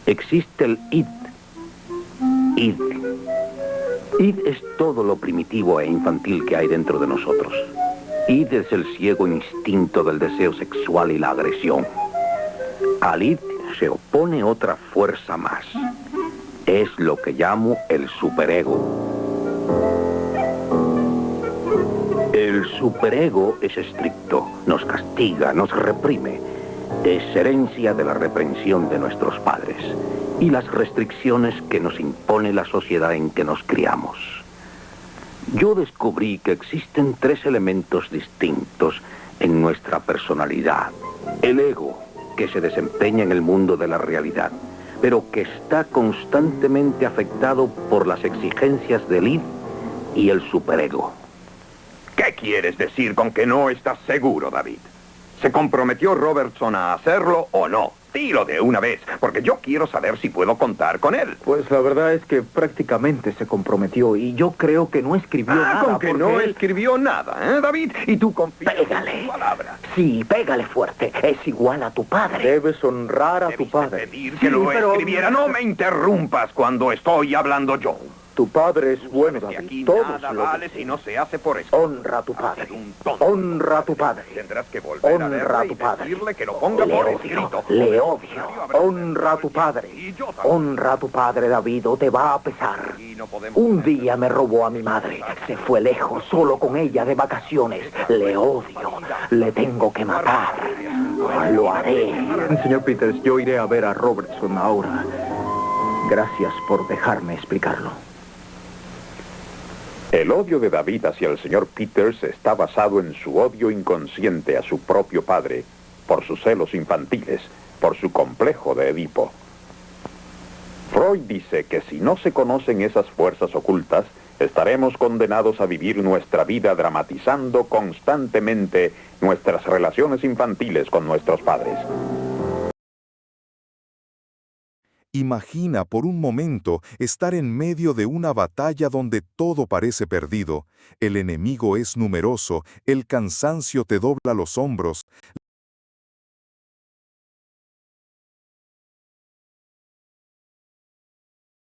existe el id. Id. Id es todo lo primitivo e infantil que hay dentro de nosotros. Id es el ciego instinto del deseo sexual y la agresión. Al id se opone otra fuerza más. Es lo que llamo el superego. El superego es estricto, nos castiga, nos reprime. Es herencia de la reprensión de nuestros padres y las restricciones que nos impone la sociedad en que nos criamos. Yo descubrí que existen tres elementos distintos en nuestra personalidad. El ego, que se desempeña en el mundo de la realidad, pero que está constantemente afectado por las exigencias del id y el superego. ¿Qué quieres decir con que no estás seguro, David? ¿Se comprometió Robertson a hacerlo o no? Dilo de una vez, porque yo quiero saber si puedo contar con él. Pues la verdad es que prácticamente se comprometió y yo creo que no escribió nada. Con que no él... escribió nada, ¿eh, David? Y tú confías en su palabra. Sí, pégale fuerte. Es igual a tu padre. Debes honrar a tu Debiste padre. pedir que lo escribiera. No me interrumpas cuando estoy hablando yo. Tu padre es bueno, De David. aquí Todos nada lo vale dicen. si no se hace por eso. Honra a tu padre. Honra a tu padre. Tendrás que volver a Honra a leerle tu y padre. decirle que lo ponga Le por odio, escrito. le odio. Honra a tu padre. Y yo también. Honra a tu padre, David, o te va a pesar. Y no podemos... Un día me robó a mi madre. Se fue lejos, solo con ella de vacaciones. Le odio. Le tengo que matar. Lo haré. Señor Peters, yo iré a ver a Robertson ahora. Gracias por dejarme explicarlo. El odio de David hacia el señor Peters está basado en su odio inconsciente a su propio padre, por sus celos infantiles, por su complejo de Edipo. Freud dice que si no se conocen esas fuerzas ocultas, estaremos condenados a vivir nuestra vida dramatizando constantemente nuestras relaciones infantiles con nuestros padres. Imagina por un momento estar en medio de una batalla donde todo parece perdido, el enemigo es numeroso, el cansancio te dobla los hombros.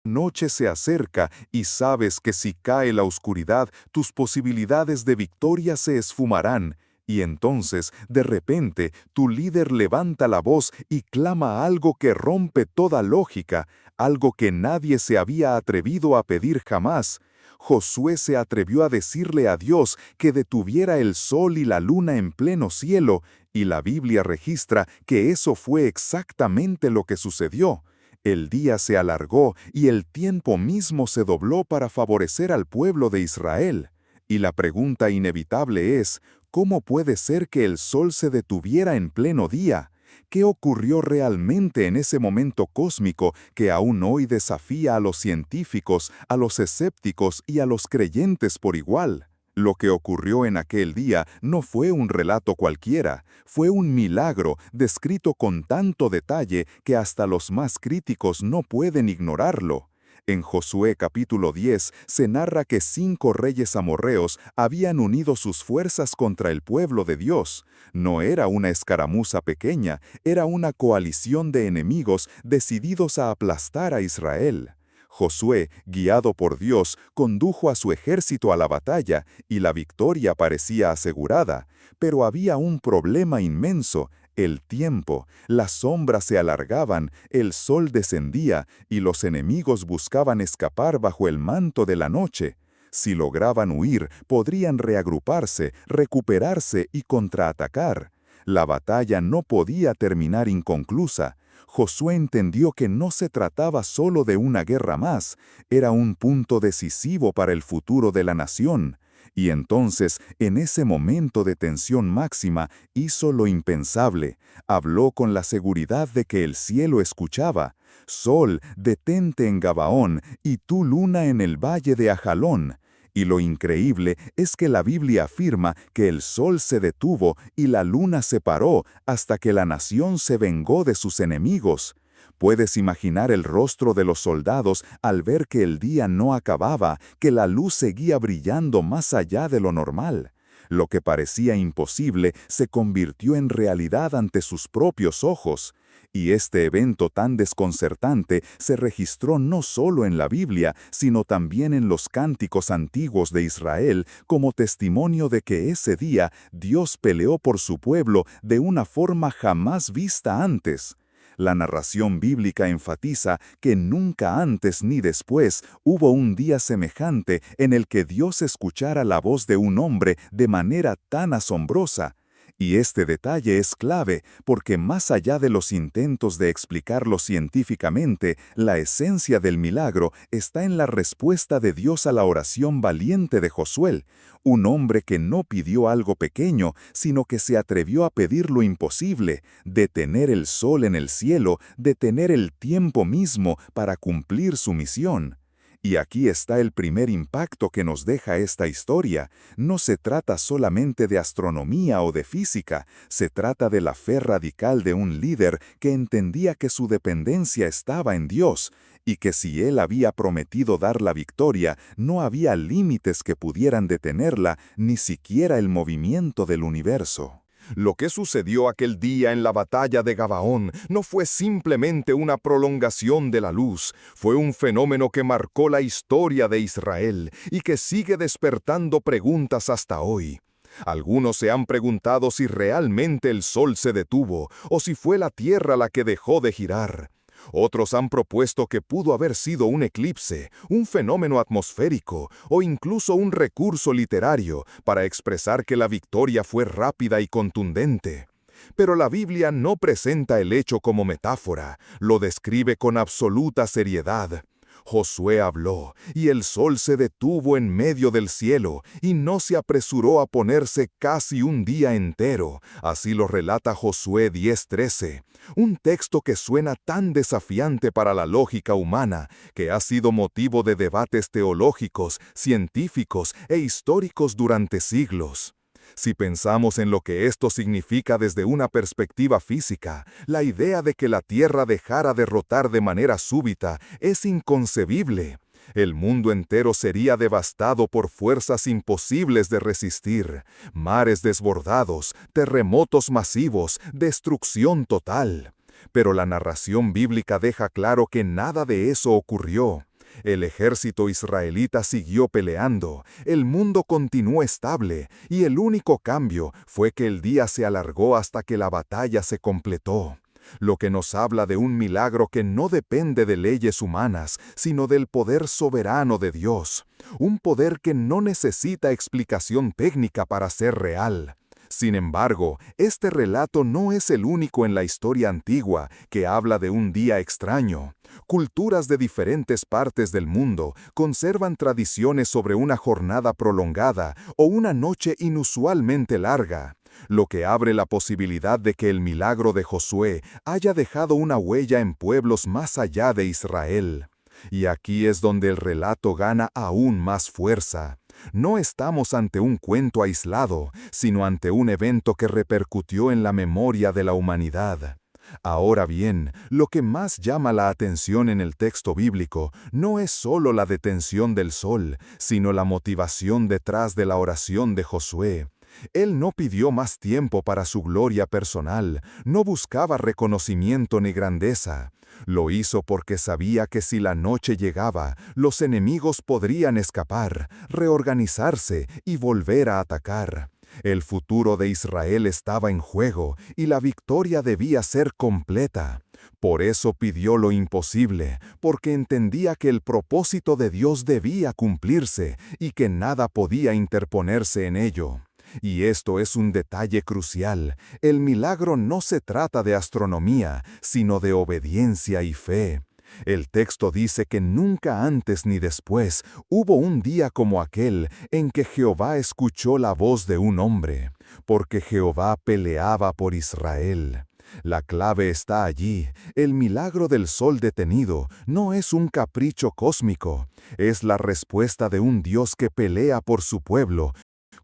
La noche se acerca y sabes que si cae la oscuridad, tus posibilidades de victoria se esfumarán. Y entonces, de repente, tu líder levanta la voz y clama algo que rompe toda lógica, algo que nadie se había atrevido a pedir jamás. Josué se atrevió a decirle a Dios que detuviera el sol y la luna en pleno cielo, y la Biblia registra que eso fue exactamente lo que sucedió. El día se alargó y el tiempo mismo se dobló para favorecer al pueblo de Israel. Y la pregunta inevitable es, ¿cómo puede ser que el sol se detuviera en pleno día? ¿Qué ocurrió realmente en ese momento cósmico que aún hoy desafía a los científicos, a los escépticos y a los creyentes por igual? Lo que ocurrió en aquel día no fue un relato cualquiera, fue un milagro descrito con tanto detalle que hasta los más críticos no pueden ignorarlo. En Josué capítulo 10 se narra que 5 reyes amorreos habían unido sus fuerzas contra el pueblo de Dios. No era una escaramuza pequeña, era una coalición de enemigos decididos a aplastar a Israel. Josué, guiado por Dios, condujo a su ejército a la batalla y la victoria parecía asegurada, pero había un problema inmenso: el tiempo. Las sombras se alargaban, el sol descendía y los enemigos buscaban escapar bajo el manto de la noche. Si lograban huir, podrían reagruparse, recuperarse y contraatacar. La batalla no podía terminar inconclusa. Josué entendió que no se trataba solo de una guerra más, era un punto decisivo para el futuro de la nación. Y entonces, en ese momento de tensión máxima, hizo lo impensable. Habló con la seguridad de que el cielo escuchaba. Sol, detente en Gabaón, y tú luna en el valle de Ajalón. Y lo increíble es que la Biblia afirma que el sol se detuvo y la luna se paró hasta que la nación se vengó de sus enemigos. Puedes imaginar el rostro de los soldados al ver que el día no acababa, que la luz seguía brillando más allá de lo normal. Lo que parecía imposible se convirtió en realidad ante sus propios ojos. Y este evento tan desconcertante se registró no solo en la Biblia, sino también en los cánticos antiguos de Israel, como testimonio de que ese día Dios peleó por su pueblo de una forma jamás vista antes. La narración bíblica enfatiza que nunca antes ni después hubo un día semejante en el que Dios escuchara la voz de un hombre de manera tan asombrosa. Y este detalle es clave porque más allá de los intentos de explicarlo científicamente, la esencia del milagro está en la respuesta de Dios a la oración valiente de Josué, un hombre que no pidió algo pequeño, sino que se atrevió a pedir lo imposible: detener el sol en el cielo, detener el tiempo mismo para cumplir su misión. Y aquí está el primer impacto que nos deja esta historia. No se trata solamente de astronomía o de física, se trata de la fe radical de un líder que entendía que su dependencia estaba en Dios, y que si él había prometido dar la victoria, no había límites que pudieran detenerla, ni siquiera el movimiento del universo. Lo que sucedió aquel día en la batalla de Gabaón no fue simplemente una prolongación de la luz, fue un fenómeno que marcó la historia de Israel y que sigue despertando preguntas hasta hoy. Algunos se han preguntado si realmente el sol se detuvo o si fue la tierra la que dejó de girar. Otros han propuesto que pudo haber sido un eclipse, un fenómeno atmosférico o incluso un recurso literario para expresar que la victoria fue rápida y contundente. Pero la Biblia no presenta el hecho como metáfora, lo describe con absoluta seriedad. Josué habló, y el sol se detuvo en medio del cielo, y no se apresuró a ponerse casi un día entero. Así lo relata Josué 10:13, un texto que suena tan desafiante para la lógica humana, que ha sido motivo de debates teológicos, científicos e históricos durante siglos. Si pensamos en lo que esto significa desde una perspectiva física, la idea de que la Tierra dejara de rotar de manera súbita es inconcebible. El mundo entero sería devastado por fuerzas imposibles de resistir, mares desbordados, terremotos masivos, destrucción total. Pero la narración bíblica deja claro que nada de eso ocurrió. El ejército israelita siguió peleando, el mundo continuó estable, y el único cambio fue que el día se alargó hasta que la batalla se completó. Lo que nos habla de un milagro que no depende de leyes humanas, sino del poder soberano de Dios. Un poder que no necesita explicación técnica para ser real. Sin embargo, este relato no es el único en la historia antigua que habla de un día extraño. Culturas de diferentes partes del mundo conservan tradiciones sobre una jornada prolongada o una noche inusualmente larga, lo que abre la posibilidad de que el milagro de Josué haya dejado una huella en pueblos más allá de Israel. Y aquí es donde el relato gana aún más fuerza. No estamos ante un cuento aislado, sino ante un evento que repercutió en la memoria de la humanidad. Ahora bien, lo que más llama la atención en el texto bíblico no es solo la detención del sol, sino la motivación detrás de la oración de Josué. Él no pidió más tiempo para su gloria personal, no buscaba reconocimiento ni grandeza. Lo hizo porque sabía que si la noche llegaba, los enemigos podrían escapar, reorganizarse y volver a atacar. El futuro de Israel estaba en juego y la victoria debía ser completa. Por eso pidió lo imposible, porque entendía que el propósito de Dios debía cumplirse y que nada podía interponerse en ello. Y esto es un detalle crucial. El milagro no se trata de astronomía, sino de obediencia y fe. El texto dice que nunca antes ni después hubo un día como aquel en que Jehová escuchó la voz de un hombre, porque Jehová peleaba por Israel. La clave está allí. El milagro del sol detenido no es un capricho cósmico, es la respuesta de un Dios que pelea por su pueblo,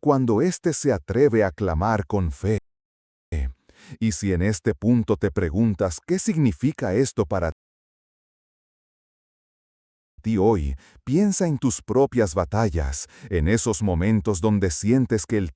cuando éste se atreve a clamar con fe. Y si en este punto te preguntas qué significa esto para ti hoy, piensa en tus propias batallas, en esos momentos donde sientes que el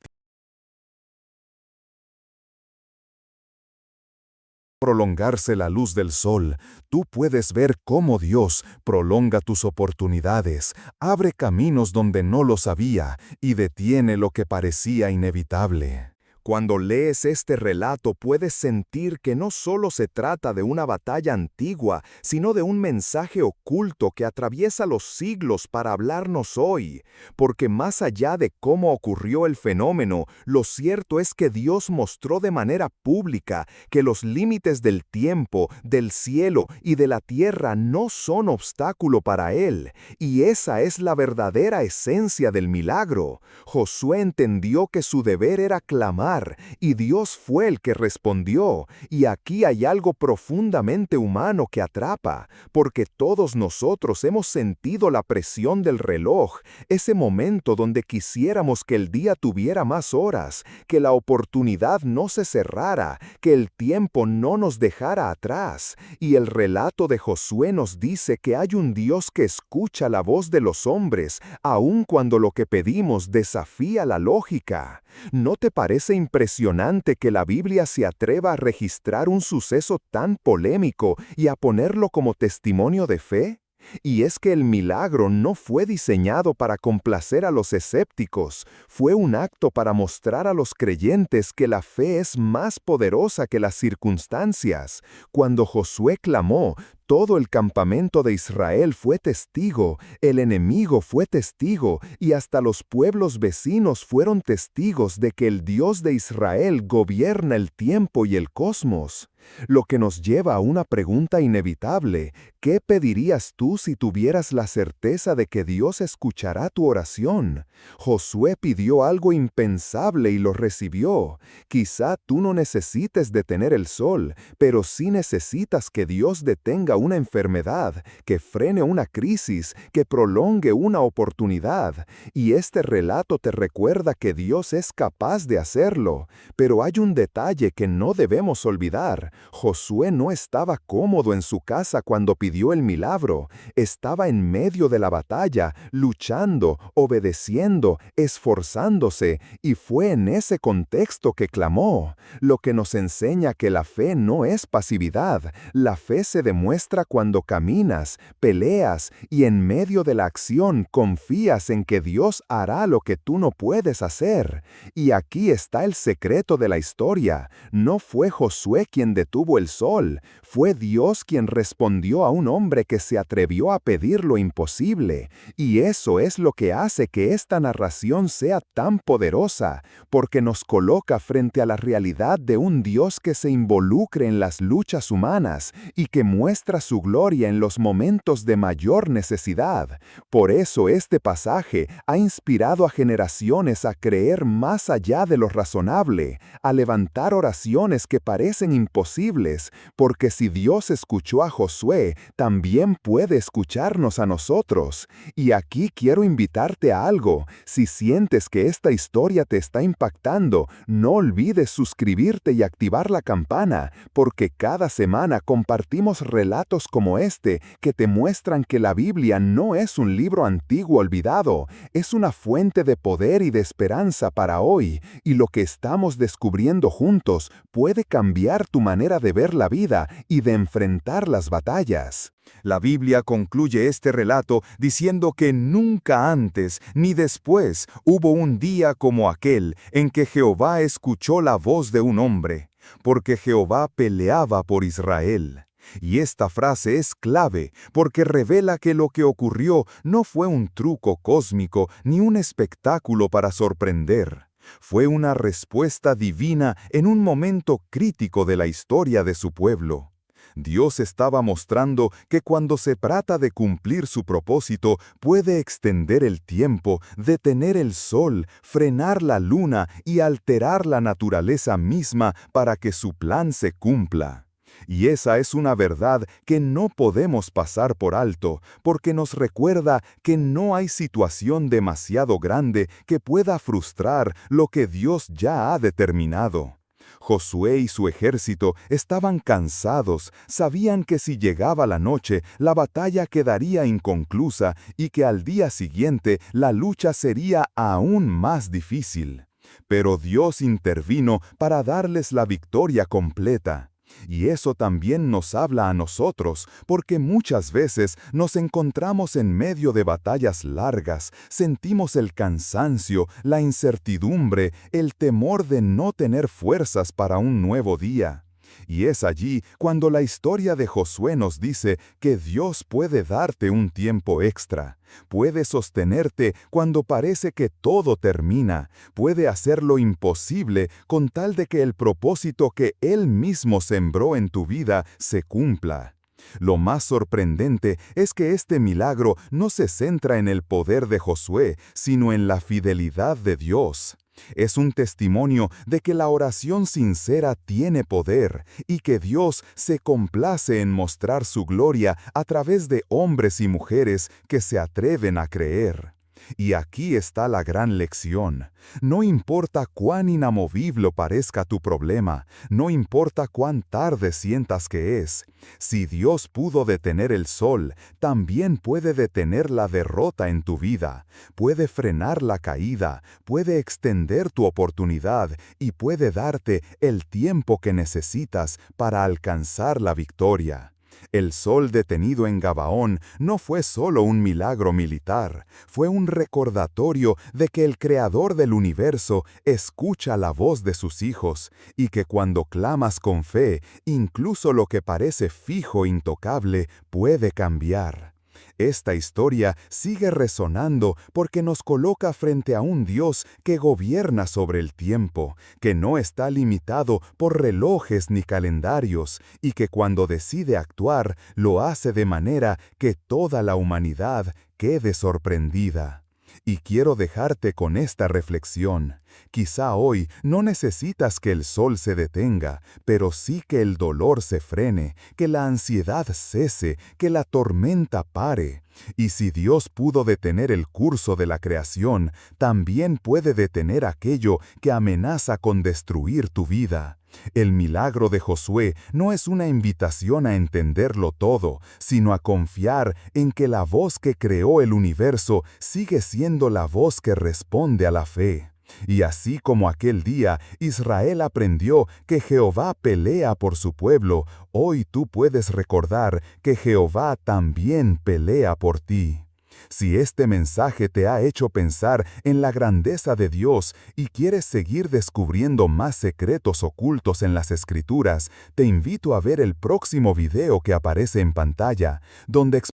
prolongarse la luz del sol, tú puedes ver cómo Dios prolonga tus oportunidades, abre caminos donde no los había y detiene lo que parecía inevitable. Cuando lees este relato puedes sentir que no solo se trata de una batalla antigua, sino de un mensaje oculto que atraviesa los siglos para hablarnos hoy. Porque más allá de cómo ocurrió el fenómeno, lo cierto es que Dios mostró de manera pública que los límites del tiempo, del cielo y de la tierra no son obstáculo para Él. Y esa es la verdadera esencia del milagro. Josué entendió que su deber era clamar, y Dios fue el que respondió. Y aquí hay algo profundamente humano que atrapa, porque todos nosotros hemos sentido la presión del reloj, ese momento donde quisiéramos que el día tuviera más horas, que la oportunidad no se cerrara, que el tiempo no nos dejara atrás. Y el relato de Josué nos dice que hay un Dios que escucha la voz de los hombres, aun cuando lo que pedimos desafía la lógica. ¿No te parece impresionante que la Biblia se atreva a registrar un suceso tan polémico y a ponerlo como testimonio de fe? Y es que el milagro no fue diseñado para complacer a los escépticos, fue un acto para mostrar a los creyentes que la fe es más poderosa que las circunstancias. Cuando Josué clamó, todo el campamento de Israel fue testigo, el enemigo fue testigo, y hasta los pueblos vecinos fueron testigos de que el Dios de Israel gobierna el tiempo y el cosmos. Lo que nos lleva a una pregunta inevitable: ¿qué pedirías tú si tuvieras la certeza de que Dios escuchará tu oración? Josué pidió algo impensable y lo recibió. Quizá tú no necesites detener el sol, pero sí necesitas que Dios detenga una enfermedad, que frene una crisis, que prolongue una oportunidad. Y este relato te recuerda que Dios es capaz de hacerlo. Pero hay un detalle que no debemos olvidar. Josué no estaba cómodo en su casa cuando pidió el milagro. Estaba en medio de la batalla, luchando, obedeciendo, esforzándose, y fue en ese contexto que clamó. Lo que nos enseña que la fe no es pasividad. La fe se demuestra muestra cuando caminas, peleas y en medio de la acción confías en que Dios hará lo que tú no puedes hacer. Y aquí está el secreto de la historia. No fue Josué quien detuvo el sol, fue Dios quien respondió a un hombre que se atrevió a pedir lo imposible. Y eso es lo que hace que esta narración sea tan poderosa, porque nos coloca frente a la realidad de un Dios que se involucre en las luchas humanas y que muestra su gloria en los momentos de mayor necesidad. Por eso este pasaje ha inspirado a generaciones a creer más allá de lo razonable, a levantar oraciones que parecen imposibles, porque si Dios escuchó a Josué, también puede escucharnos a nosotros. Y aquí quiero invitarte a algo. Si sientes que esta historia te está impactando, no olvides suscribirte y activar la campana, porque cada semana compartimos relatos como este que te muestran que la Biblia no es un libro antiguo olvidado, es una fuente de poder y de esperanza para hoy, y lo que estamos descubriendo juntos puede cambiar tu manera de ver la vida y de enfrentar las batallas. La Biblia concluye este relato diciendo que nunca antes ni después hubo un día como aquel en que Jehová escuchó la voz de un hombre, porque Jehová peleaba por Israel. Y esta frase es clave porque revela que lo que ocurrió no fue un truco cósmico ni un espectáculo para sorprender. Fue una respuesta divina en un momento crítico de la historia de su pueblo. Dios estaba mostrando que cuando se trata de cumplir su propósito, puede extender el tiempo, detener el sol, frenar la luna y alterar la naturaleza misma para que su plan se cumpla. Y esa es una verdad que no podemos pasar por alto, porque nos recuerda que no hay situación demasiado grande que pueda frustrar lo que Dios ya ha determinado. Josué y su ejército estaban cansados, sabían que si llegaba la noche, la batalla quedaría inconclusa y que al día siguiente la lucha sería aún más difícil. Pero Dios intervino para darles la victoria completa. Y eso también nos habla a nosotros, porque muchas veces nos encontramos en medio de batallas largas, sentimos el cansancio, la incertidumbre, el temor de no tener fuerzas para un nuevo día. Y es allí cuando la historia de Josué nos dice que Dios puede darte un tiempo extra, puede sostenerte cuando parece que todo termina, puede hacer lo imposible con tal de que el propósito que Él mismo sembró en tu vida se cumpla. Lo más sorprendente es que este milagro no se centra en el poder de Josué, sino en la fidelidad de Dios. Es un testimonio de que la oración sincera tiene poder y que Dios se complace en mostrar su gloria a través de hombres y mujeres que se atreven a creer. Y aquí está la gran lección. No importa cuán inamovible parezca tu problema, no importa cuán tarde sientas que es. Si Dios pudo detener el sol, también puede detener la derrota en tu vida, puede frenar la caída, puede extender tu oportunidad y puede darte el tiempo que necesitas para alcanzar la victoria. El sol detenido en Gabaón no fue solo un milagro militar, fue un recordatorio de que el Creador del universo escucha la voz de sus hijos y que cuando clamas con fe, incluso lo que parece fijo e intocable puede cambiar. Esta historia sigue resonando porque nos coloca frente a un Dios que gobierna sobre el tiempo, que no está limitado por relojes ni calendarios, y que cuando decide actuar, lo hace de manera que toda la humanidad quede sorprendida. Y quiero dejarte con esta reflexión. Quizá hoy no necesitas que el sol se detenga, pero sí que el dolor se frene, que la ansiedad cese, que la tormenta pare. Y si Dios pudo detener el curso de la creación, también puede detener aquello que amenaza con destruir tu vida. El milagro de Josué no es una invitación a entenderlo todo, sino a confiar en que la voz que creó el universo sigue siendo la voz que responde a la fe. Y así como aquel día Israel aprendió que Jehová pelea por su pueblo, hoy tú puedes recordar que Jehová también pelea por ti. Si este mensaje te ha hecho pensar en la grandeza de Dios y quieres seguir descubriendo más secretos ocultos en las Escrituras, te invito a ver el próximo video que aparece en pantalla, donde